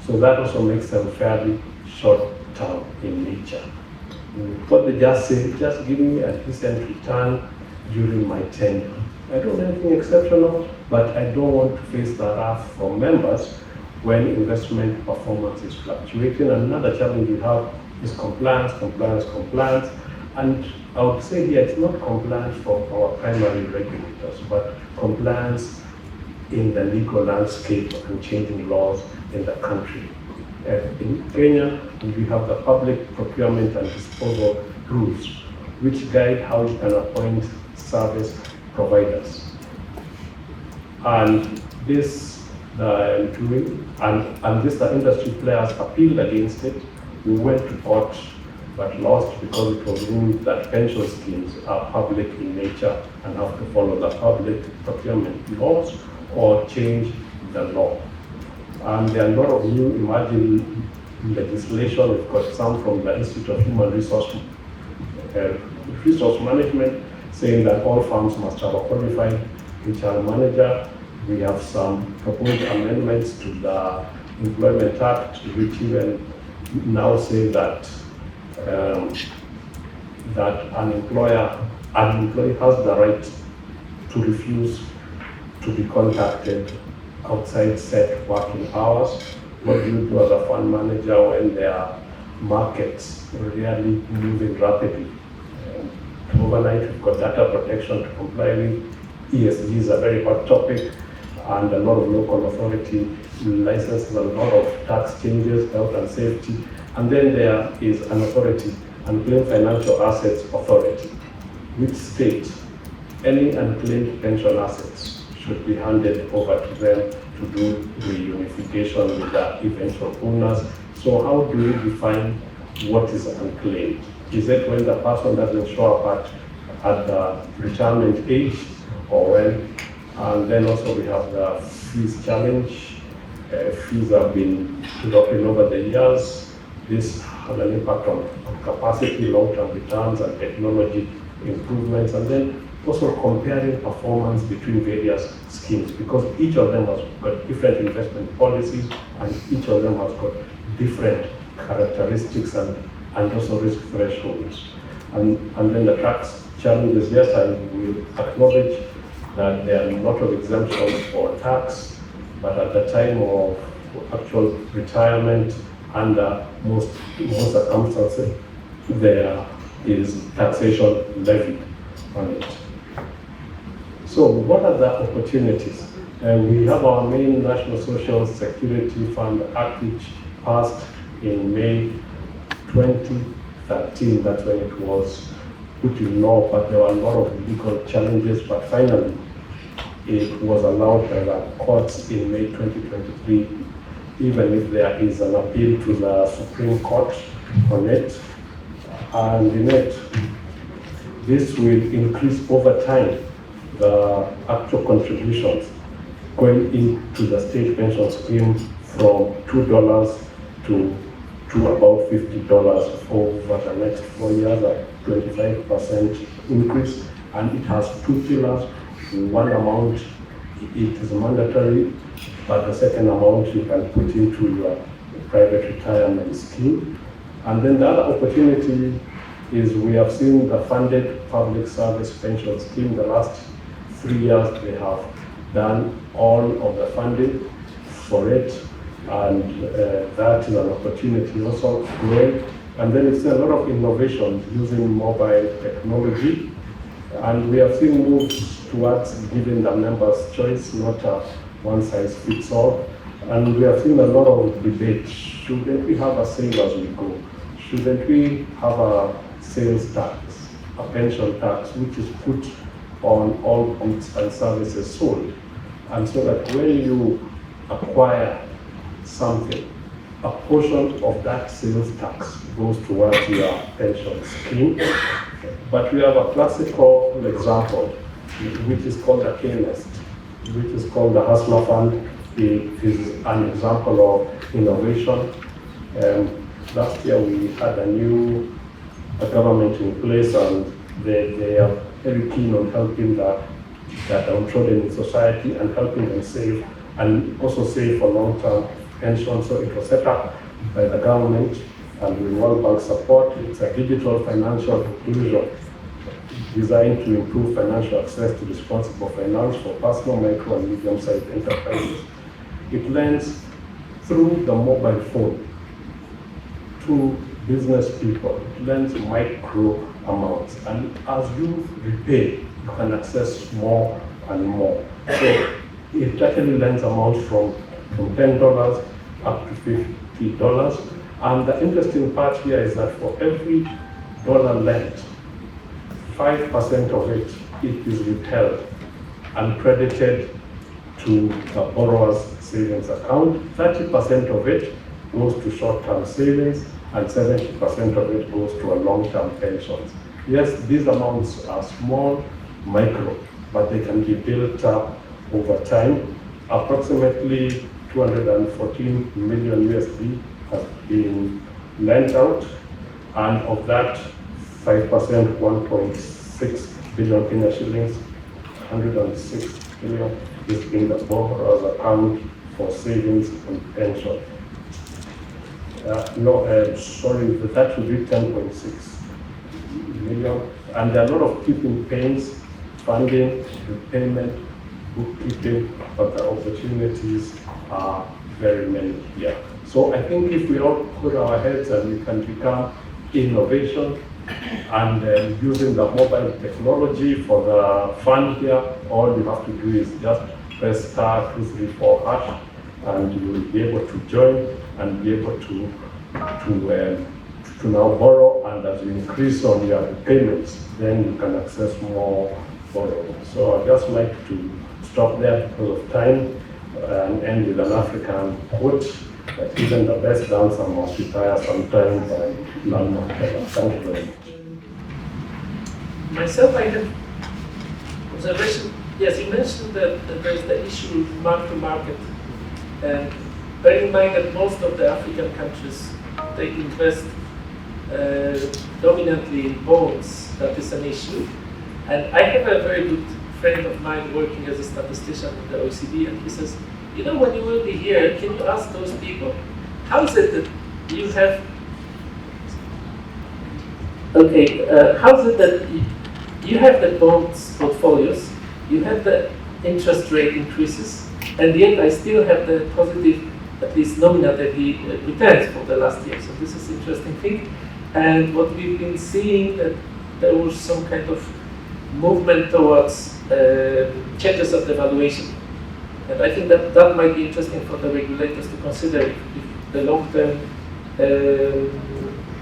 So that also makes them fairly short term in nature. What they just say, just give me a decent return during my tenure. I don't do anything exceptional, but I don't want to face the wrath from members when investment performance is fluctuating. And another challenge we have is compliance. And I would say here, it's not compliance from our primary regulators, but compliance in the legal landscape and changing laws in the country. In Kenya, we have the public procurement and disposal rules, which guide how you can appoint service providers. And this, the industry players appealed against it. We went to court, but lost because it was ruled that pension schemes are public in nature and have to follow the public procurement laws or change the law. And there are a lot of new emerging legislation. We've got some from the Institute of Human Resource Management saying that all firms must have a qualified HR manager. We have some proposed amendments to the Employment Act, which even now say that that an employee has the right to refuse to be contacted outside set working hours. What do you do as a fund manager when there are markets really moving rapidly? Overnight, we've got data protection to comply with. ESG is a very hot topic, and a lot of local authority licenses, a lot of tax changes, health and safety. And then there is an authority, Unclaimed Financial Assets Authority, which states any unclaimed pension assets should be handed over to them to do reunification with the eventual owners. So how do we define what is unclaimed? Is it when the person doesn't show up at the retirement age, or when? And then also we have the fees challenge. Fees have been dropping over the years. This has an impact on capacity, long-term returns, and technology improvements. And then also comparing performance between various schemes, because each of them has got different investment policies, and each of them has got different characteristics and also risk thresholds. And then the tax challenges, yes, I will acknowledge that there are a lot of exemptions for tax, but at the time of actual retirement, under most circumstances, there is taxation levied on it. So what are the opportunities? We have our main National Social Security Fund Act, which passed in May 2013. That's when it was put in law, but there were a lot of legal challenges, but finally it was allowed by the courts in May 2023, even if there is an appeal to the Supreme Court on it. And in it, this will increase over time the actual contributions going into the state pension scheme from $2 to about $50 over the next 4 years, a 25% increase. And it has 2 pillars. One amount, it is mandatory, but the second amount you can put into your private retirement scheme. And then the other opportunity is we have seen the funded public service pension scheme. The last 3 years they have done all of the funding for it, and that is an opportunity also growing. And then it's a lot of innovations using mobile technology. And we have seen moves towards giving the members choice, not a one-size-fits-all. And we have seen a lot of debate. Shouldn't we have a save as we go? Shouldn't we have a sales tax, a pension tax, which is put on all goods and services sold? And so that when you acquire something, a portion of that sales tax goes towards your pension scheme. But we have a classical example, which is called the K-Nest, which is called the Hustler Fund. It is an example of innovation. Last year we had a new government in place, and they are very keen on helping the downtrodden in society and helping them save, and also save for long-term pension. So it was set up by the government and with World Bank support. It's a digital financial inclusion designed to improve financial access to responsible finance for personal, micro, and medium-sized enterprises. It lends through the mobile phone to business people. It lends micro amounts, and as you repay, you can access more and more. So it actually lends amounts from $10 up to $50. And the interesting part here is that for every dollar lent, 5% of it is withheld and credited to the borrower's savings account. 30% of it goes to short-term savings, and 70% of it goes to a long-term pensions. Yes, these amounts are small, micro, but they can be built up over time. Approximately 214 million USD has been lent out, and of that, 5%, 1.6 billion Kenya shillings, 106 billion is in the borrower's account for savings and pension. Sorry, that would be 10.6 million. And there are a lot of keeping pains, funding, repayment, bookkeeping, but the opportunities are very many here. So I think if we all put our heads and we can become innovation and using the mobile technology for the fund here, all you have to do is just press *234# and you will be able to join and be able to now borrow, and as you increase on your payments, then you can access more borrowing. So I'd just like to stop there because of time and end with an African quote that even the best dancer must retire sometime by none of them. Thank you very much. Myself, I have observation. Yes, you mentioned that there's the issue of mark-to-market. And bear in mind that most of the African countries, they invest dominantly in bonds. That is an issue. And I have a very good friend of mine working as a statistician in the OECD, and he says, you know, when you will be here, can you ask those people, how is it that you have, how is it that you have the bonds portfolios, you have the interest rate increases, and yet I still have the positive, at least nominally, returns for the last year. So this is an interesting thing. And what we've been seeing, that there was some kind of movement towards changes of the valuation. And I think that that might be interesting for the regulators to consider if the long-term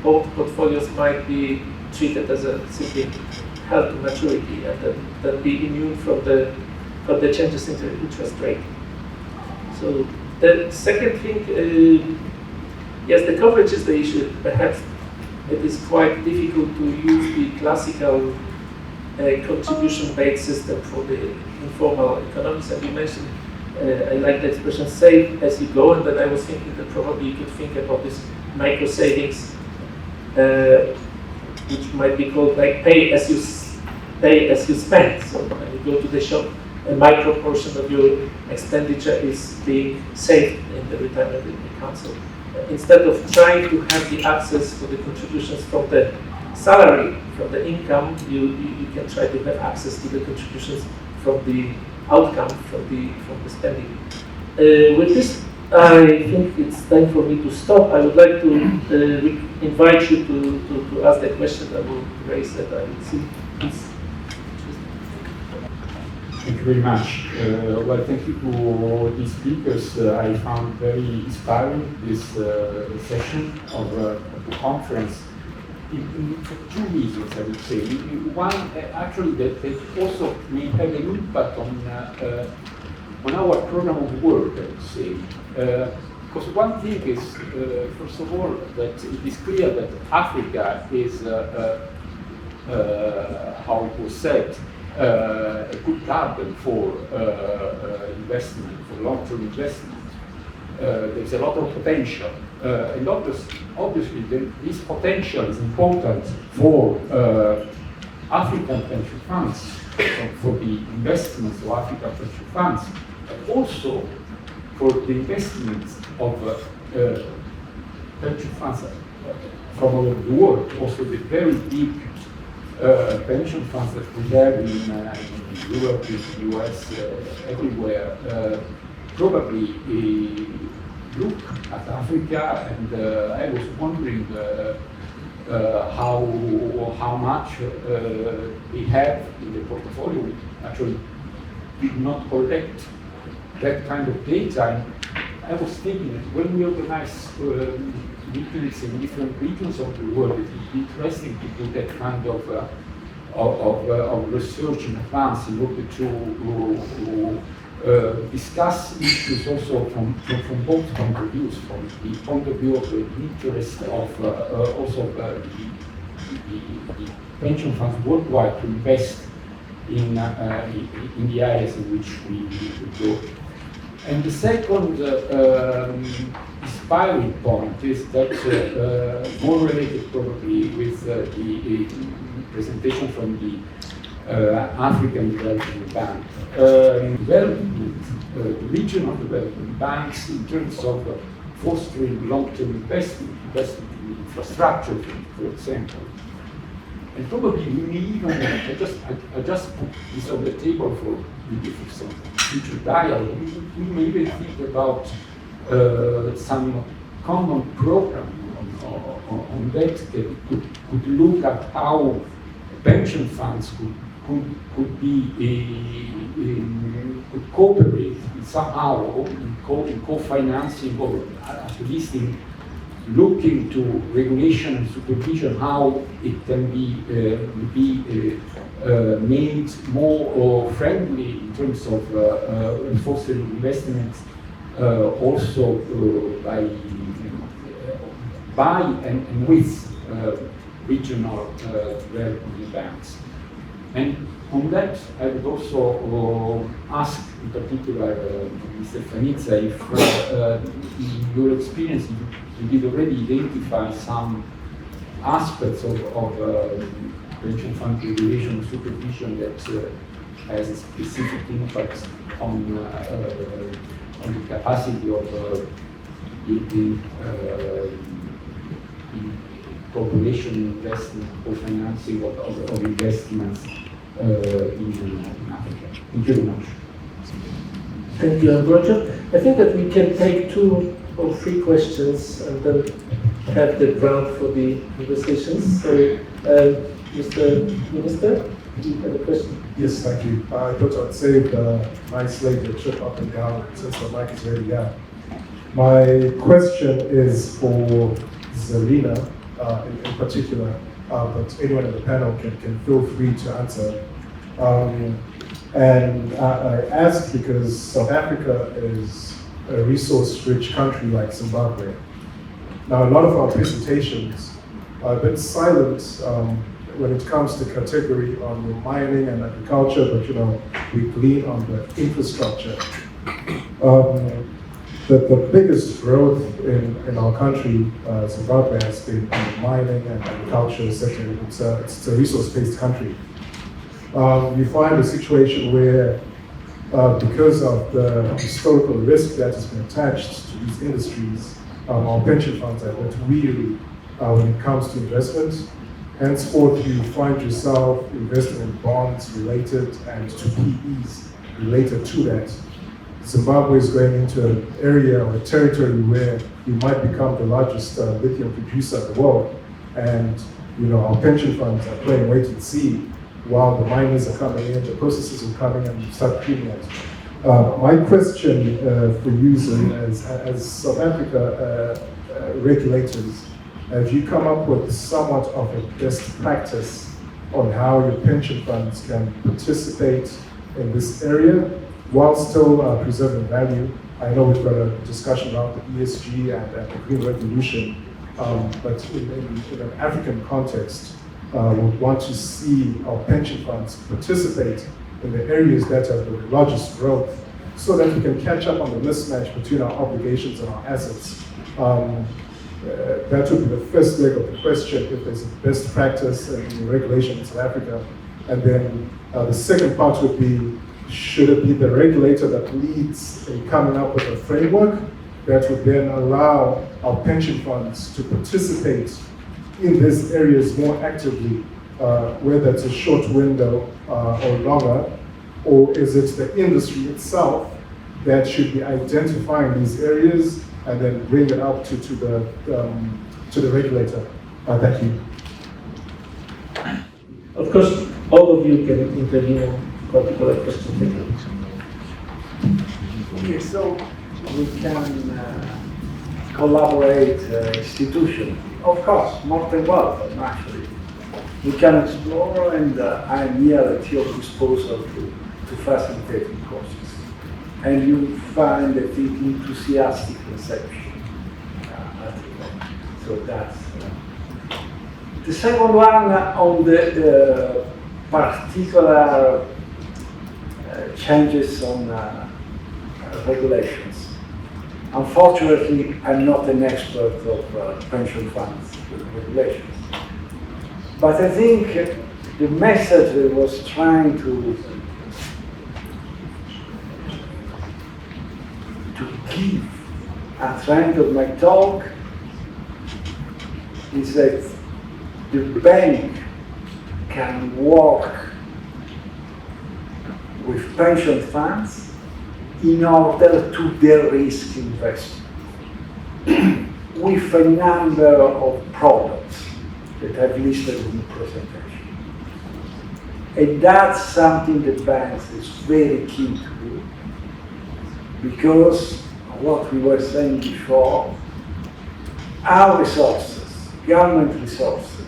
bond portfolios might be treated as a simply held to maturity and then be immune from the changes in the interest rate. So the second thing, yes, the coverage is the issue. Perhaps it is quite difficult to use the classical contribution-based system for the informal economies. And you mentioned, I like the expression save as you go, and then I was thinking that probably you could think about this micro savings, which might be called like pay as you spend. So when you go to the shop, a micro portion of your expenditure is being saved in the retirement account. So instead of trying to have the access for the contributions from the salary, from the income, you can try to have access to the contributions from the outcome, from the spending. With this, I think it's time for me to stop. I would like to invite you to ask the question that will raise that I will see. Please. Thank you very much. Well, thank you to these speakers. I found very inspiring this session of the conference. For two reasons, I would say. One, actually, that also may have an impact on our program of work, I would say. Because one thing is, first of all, that it is clear that Africa is, how it was said, a good garden for investment, for long-term investment. There's a lot of potential. And obviously, this potential is important for African pension funds, for the investments of African pension funds, but also for the investments of pension funds from all over the world, also the very big pension funds that we have in Europe, in the US, everywhere, probably look at Africa, and I was wondering how much we have in the portfolio. We actually did not collect that kind of data. I was thinking that when we organize meetings in different regions of the world, it would be interesting to do that kind of research in advance in order to discuss issues also from both point of views, from the point of view of the interest of also the pension funds worldwide to invest in the areas in which we go. And the second inspiring point is that more related probably with the presentation from the African Development Bank. The regional development banks in terms of fostering long-term investment in infrastructure, for example. And probably we may even, I just put this on the table for some future dialogue, we may even think about some common program on that could look at how pension funds could cooperate somehow in co-financing, or at least in looking to regulation and supervision, how it can be made more friendly in terms of fostering investments, also by and with regional development banks. And on that, I would also ask, in particular, Mr. Fanizza, if in your experience you did already identify some aspects of pension fund regulation and supervision that has a specific impact on the capacity of the population investment or financing of investments in Africa. Thank you very much. Thank you, Roger. I think that we can take 2 or 3 questions and then have the ground for the conversations. So, Mr. Minister, do you have a question? Yes, thank you. I thought I'd save the nice lady trip up and down since the mic is already out. My question is for Zareena in particular, but anyone in the panel can feel free to answer. And I ask because South Africa is a resource-rich country like Zimbabwe. Now, a lot of our presentations are a bit silent when it comes to category on the mining and agriculture, but we glean on the infrastructure. The biggest growth in our country, Zimbabwe, has been in the mining and agriculture sector. It's a resource-based country. You find a situation where, because of the historical risk that has been attached to these industries, our pension funds are not really when it comes to investment. Henceforth, you find yourself investing in bonds related and to PEs related to that. Zimbabwe is going into an area or a territory where you might become the largest lithium producer in the world. And our pension funds are playing wait and see while the miners are coming in, the processors are coming and you start treating it. My question for you, Zareena, is as South Africa regulators, have you come up with somewhat of a best practice on how your pension funds can participate in this area while still preserving value? I know we've got a discussion around the ESG and the green revolution, but in an African context, we want to see our pension funds participate in the areas that have the largest growth so that we can catch up on the mismatch between our obligations and our assets. That would be the first leg of the question, if there's a best practice in regulation in South Africa. And then the second part would be, should it be the regulator that leads in coming up with a framework that would then allow our pension funds to participate in these areas more actively, whether it's a short window or longer, or is it the industry itself that should be identifying these areas and then bring it up to the regulator? Thank you. Of course, all of you can intervene on particular questions. Okay, so we can collaborate institution. Of course, more than welcome, actually. We can explore, and I'm here at your disposal to facilitate the process. And you find, I think, enthusiastic reception. So that's the second one on the particular changes on regulations. Unfortunately, I'm not an expert of pension funds regulations. But I think the message I was trying to give at the end of my talk is that the bank can work with pension funds in order to de-risk investment with a number of products that I've listed in the presentation. And that's something that banks is very keen to do, because what we were saying before, our resources, government resources,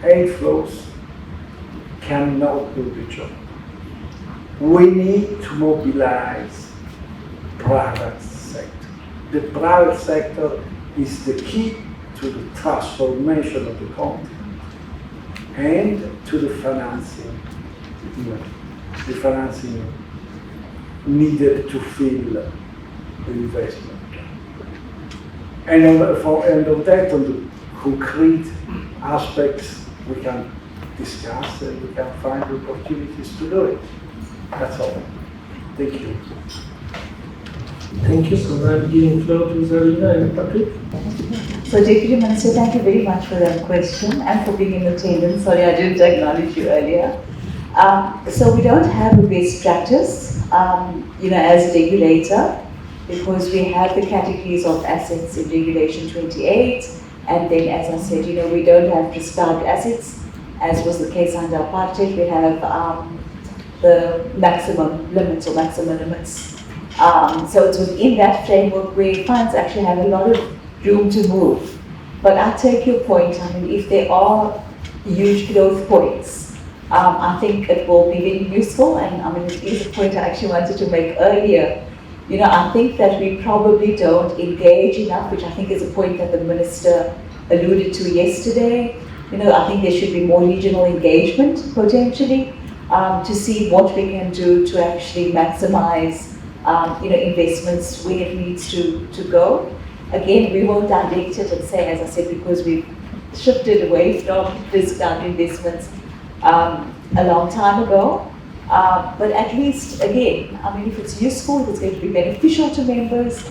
aid flows cannot do the job. We need to mobilize private sector. The private sector is the key to the transformation of the continent and to the financing, needed to fill the investment. And on that, on the concrete aspects, we can discuss and we can find opportunities to do it. That's all. Thank you. Thank you. So now I'm giving floor to Zareena and Patrick. So, Deputy Minister, thank you very much for that question and for being in attendance. Sorry, I didn't acknowledge you earlier. So we don't have a best practice, as a regulator, because we have the categories of assets in Regulation 28, and then, as I said, we don't have prescribed assets, as was the case under apartheid. We have the maximum limits or maximum limits. So it's within that framework where funds actually have a lot of room to move. But I take your point. If there are huge growth points, I think it will be very useful, and it is a point I actually wanted to make earlier. I think that we probably don't engage enough, which I think is a point that the Minister alluded to yesterday. I think there should be more regional engagement, potentially, to see what we can do to actually maximize, investments where it needs to go. Again, we won't direct it and say, as I said, because we've shifted away from risk-down investments a long time ago. But at least, again, if it's useful, if it's going to be beneficial to members,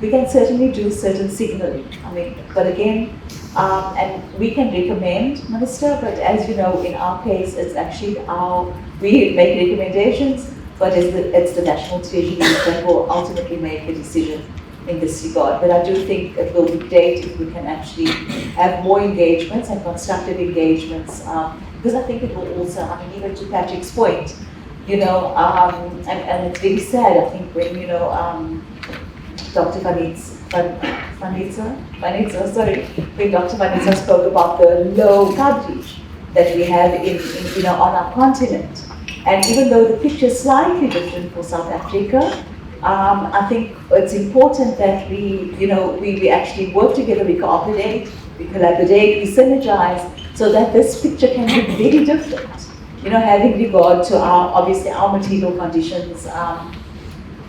we can certainly do certain signaling. But again, and we can recommend, Minister, but as you know, in our case, it's actually we make recommendations, but it's the National Treasury that will ultimately make a decision in this regard. But I do think it will be great if we can actually have more engagements and constructive engagements, because I think it will also, I mean, even to Patrick's point, and it's very sad, I think, when, Dr. Fanizza, when Dr. Fanizza spoke about the low coverage that we have on our continent. And even though the picture is slightly different for South Africa, I think it's important that we actually work together, we cooperate, we collaborate, we synergize, so that this picture can be very different. Having regard to our material conditions on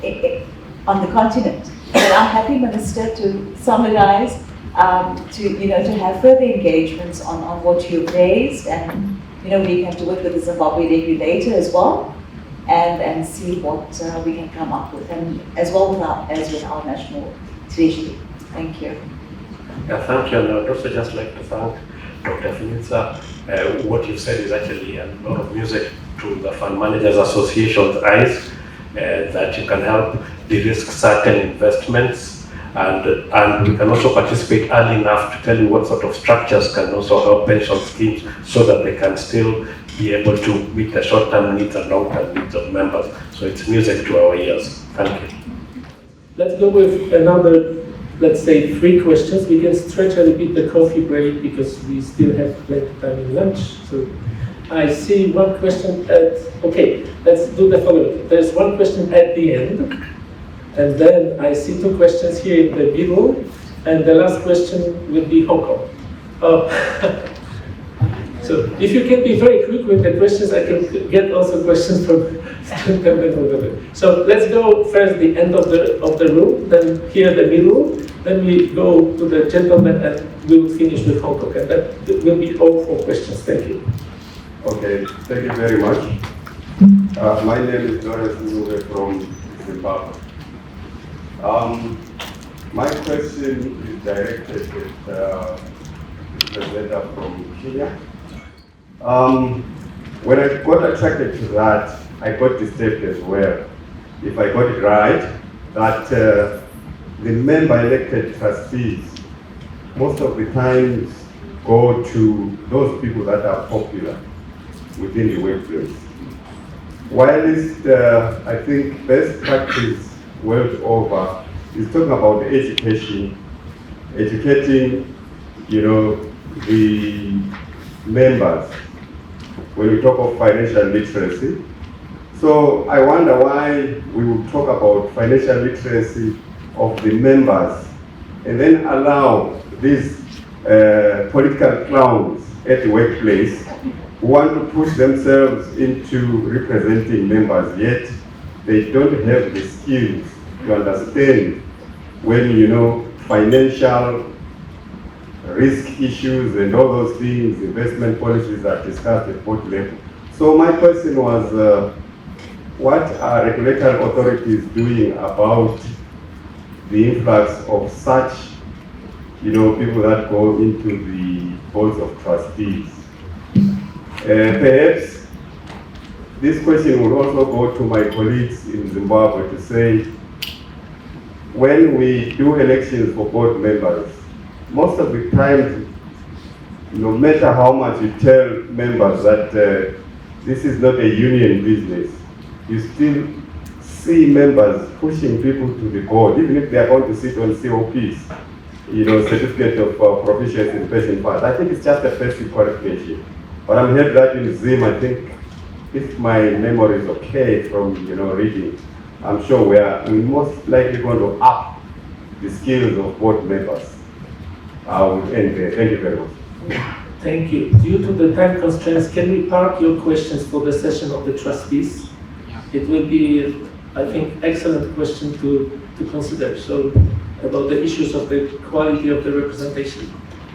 the continent. But I'm happy, Minister, to summarize, to have further engagements on what you've raised, and we have to work with the Zimbabwe regulator as well, and see what we can come up with, and as well with our national treasury. Thank you. Yeah, thank you, and I'd also just like to thank Dr. Fanizza. What you said is actually a lot of music to the Fund Managers Association's eyes, that you can help de-risk certain investments, and we can also participate early enough to tell you what sort of structures can also help pension schemes so that they can still be able to meet the short-term needs and long-term needs of members. So it's music to our ears. Thank you. Let's go with another, let's say, 3 questions. We can stretch a little bit the coffee break because we still have plenty of time in lunch. So I see one question okay, let's do the following. There's one question at the end, and then I see 2 questions here in the middle, and the last question will be Hong Kong. So if you can be very quick with the questions, I can get also questions from So let's go first the end of the room, then here the middle, then we go to the gentleman, and we'll finish with Hong Kong. And that will be all 4 questions. Thank you. Okay, thank you very much. My name is Dariusz from Zimbabwe. My question is directed at the presenter from Kenya. When I got attracted to that, I got disturbed as well. If I got it right, that the member-elected trustees most of the times go to those people that are popular within the workplace. Whilst I think best practice world over is talking about education, educating, the members when we talk of financial literacy. So I wonder why we would talk about financial literacy of the members and then allow these political clowns at the workplace who want to push themselves into representing members, yet they don't have the skills to understand when, financial risk issues and all those things, investment policies are discussed at board level. So my question was, what are regulatory authorities doing about the influx of such, people that go into the boards of trustees? Perhaps this question will also go to my colleagues in Zimbabwe to say, when we do elections for board members, most of the time, no matter how much you tell members that this is not a union business, you still see members pushing people to the board, even if they are going to sit on COPs, certificate of proficiency in pension fund. I think it's just a basic qualification. But I'm heard that in Zim, I think, if my memory is okay from reading, I'm sure we're most likely going to up the skills of board members. I will end there. Thank you very much. Thank you. Due to the time constraints, can we park your questions for the session of the trustees? It will be, I think, excellent question to consider. So about the issues of the quality of the representation.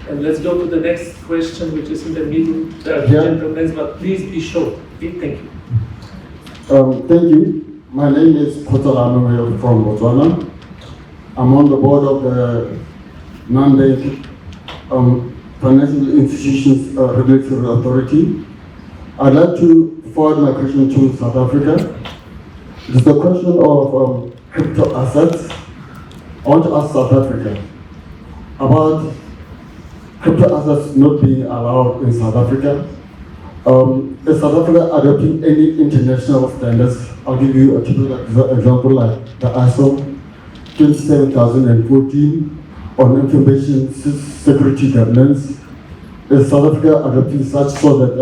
And let's go to the next question, which is in the middle. There are gentlemen, but please be short. Thank you. Thank you. My name is Kotalano from Botswana. I'm on the board of the non-bank financial institutions regulatory authority. I'd like to forward my question to South Africa. It's the question of crypto assets. I want to ask South Africa about crypto assets not being allowed in South Africa. Is South Africa adopting any international standards? I'll give you a typical example like the ISO 27014 on information security governance. Is South Africa adopting such so that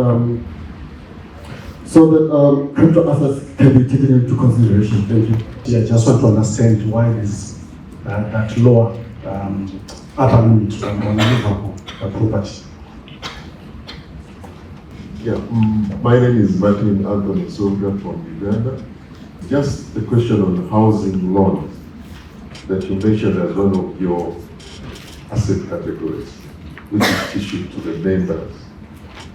crypto assets can be taken into consideration? Thank you. Yeah, I just want to understand why there's that lower upper limit on movable property. Yeah, my name is Martin Anthony Soga from Uganda. Just a question on housing loans that you mentioned as one of your asset categories, which is issued to the members.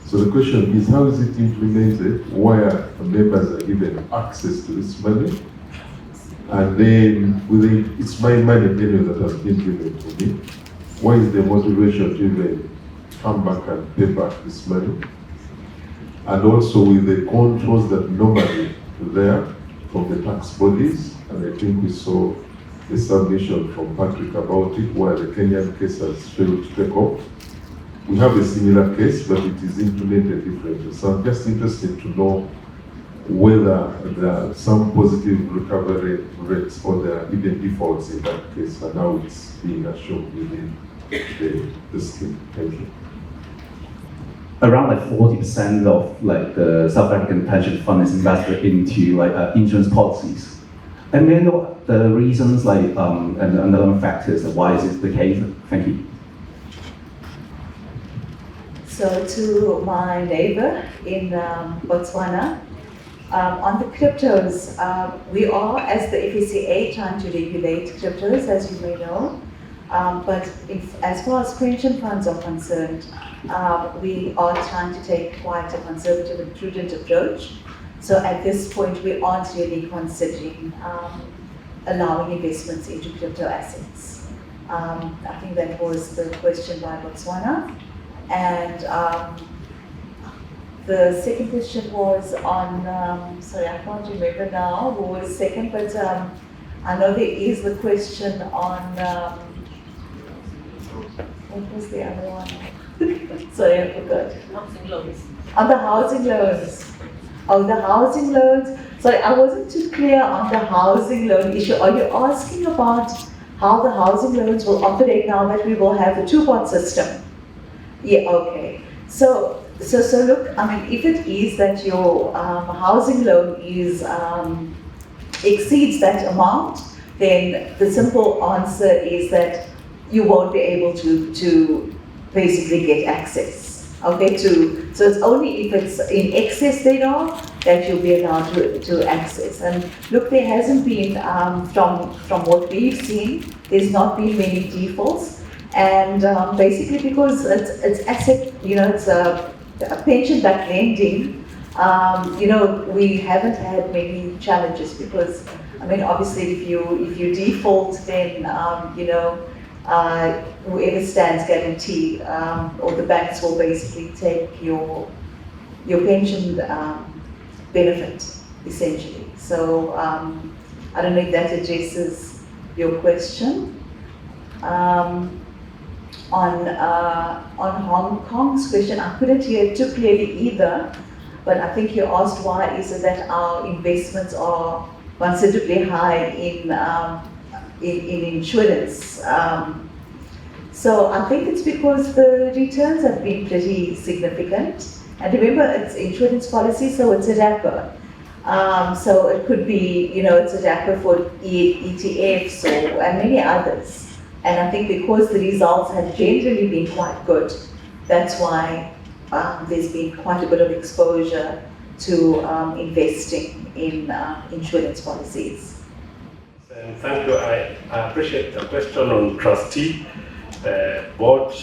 So the question is, how is it implemented? Where the members are given access to this money? And then, it's my money that has been given to me. What is the motivation to even come back and pay back this money? And also with the controls that normally are there from the tax bodies, and I think we saw the submission from Patrick about it, where the Kenyan case has failed to take off. We have a similar case, but it is implemented differently. So I'm just interested to know whether there are some positive recovery rates or there are even defaults in that case, and how it's being assumed within the scheme. Thank you. Around like 40% of like the South African pension fund is invested into like insurance policies. And may I know the reasons like and the underlying factors of why is it the case? Thank you. So to my neighbor in Botswana, on the cryptos, we are, as the FSCA, trying to regulate cryptos, as you may know. But as far as pension funds are concerned, we are trying to take quite a conservative and prudent approach. So at this point, we aren't really considering allowing investments into crypto assets. I think that was the question by Botswana. And the second question was on, sorry, I can't remember now who was second, but I know there is the question on, what was the other one? Sorry, I forgot. Housing loans. On the housing loans. Oh, the housing loans. Sorry, I wasn't too clear on the housing loan issue. Are you asking about how the housing loans will operate now that we will have the two-pot system? Yeah, okay. So look, I mean, if it is that your housing loan is exceeds that amount, then the simple answer is that you won't be able to basically get access. Okay, so it's only if it's in excess thereof that you'll be allowed to access. And look, there hasn't been, from what we've seen, there's not been many defaults. And basically because it's asset, it's a pension-backed lending, we haven't had many challenges because, I mean, obviously if you default, then, whoever stands guarantee, or the banks will basically take your pension benefit, essentially. So I don't know if that addresses your question. On Hong Kong's question, I couldn't hear too clearly either, but I think you asked why is it that our investments are considerably high in insurance. So I think it's because the returns have been pretty significant. And remember, it's insurance policy, so it's a wrapper. So it could be, it's a wrapper for ETFs and many others. And I think because the results have generally been quite good, that's why there's been quite a bit of exposure to investing in insurance policies. Thank you. I appreciate the question on trustee board.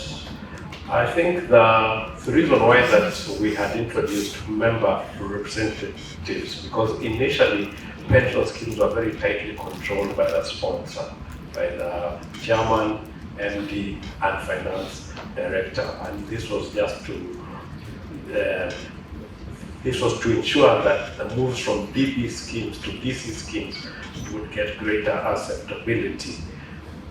I think the reason why that we had introduced member representatives, because initially pension schemes were very tightly controlled by the sponsor, by the chairman, MD, and finance director, and this was just to ensure that the moves from DB schemes to DC schemes would get greater acceptability.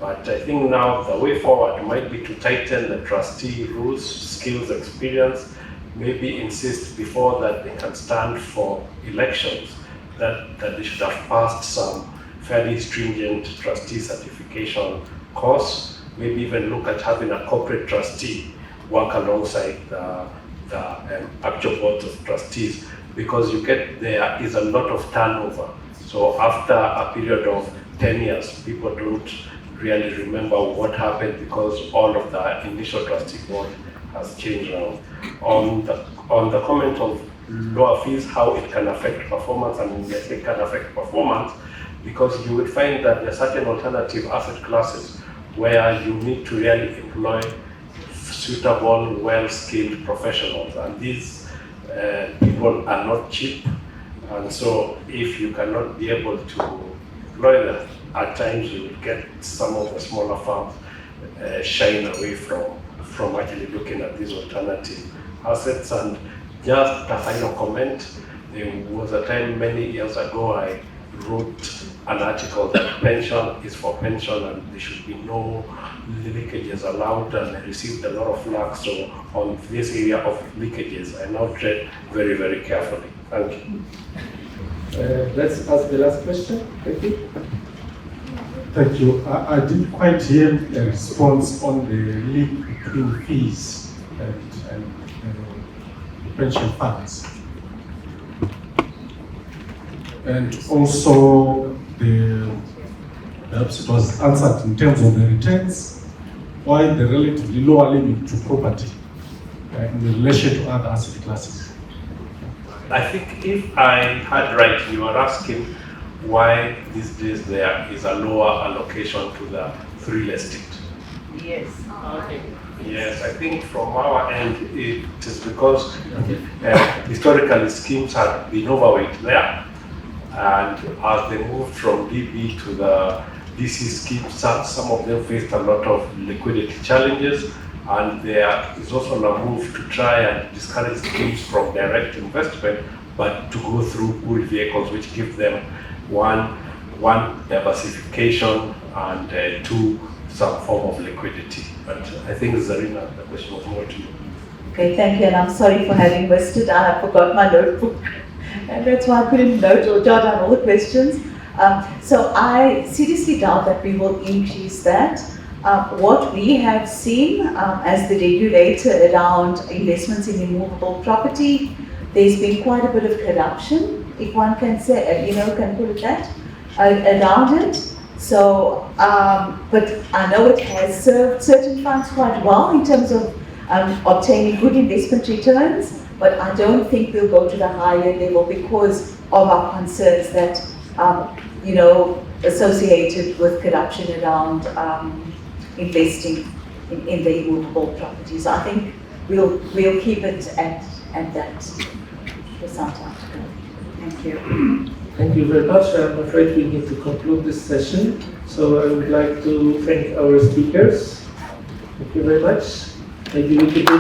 But I think now the way forward might be to tighten the trustee rules, skills, experience, maybe insist before that they can stand for elections that they should have passed some fairly stringent trustee certification course, maybe even look at having a corporate trustee work alongside the actual board of trustees, because there is a lot of turnover. So after a period of 10 years, people don't really remember what happened because all of the initial trustee board has changed now. On the comment of lower fees, how it can affect performance, and yes, it can affect performance, because you will find that there are certain alternative asset classes where you need to really employ suitable, well-skilled professionals, and these people are not cheap. And so if you cannot be able to employ them, at times you will get some of the smaller firms shying away from actually looking at these alternative assets. And just a final comment, there was a time many years ago I wrote an article that pension is for pension and there should be no leakages allowed, and I received a lot of flack. So on this area of leakages, I now tread very, very carefully. Thank you. Let's ask the last question. Thank you. Thank you. I didn't quite hear a response on the link between fees and pension funds. And also, perhaps it was answered in terms of the returns, why the relatively lower limit to property in relation to other asset classes. I think if I had right, you are asking why these days there is a lower allocation to the real estate. Yes. Okay. Yes, I think from our end it is because historically schemes have been overweight there, and as they moved from DB to the DC schemes, some of them faced a lot of liquidity challenges, and there is also a move to try and discourage schemes from direct investment, but to go through pooled vehicles which give them one diversification and two, some form of liquidity. But I think, Zareena, the question was more to you. Okay, thank you, and I'm sorry for having missed it. I forgot my notebook, and that's why I couldn't note or jot down all the questions. So I seriously doubt that we will increase that. What we have seen as the regulator around investments in immovable property, there's been quite a bit of corruption, if one can say, can put it that, around it. So, but I know it has served certain funds quite well in terms of obtaining good investment returns, but I don't think we'll go to the higher level because of our concerns that, associated with corruption around investing in the immovable properties. I think we'll keep it at that for some time to go. Thank you. Thank you very much. I'm afraid we need to conclude this session. So I would like to thank our speakers. Thank you very much. Maybe we could do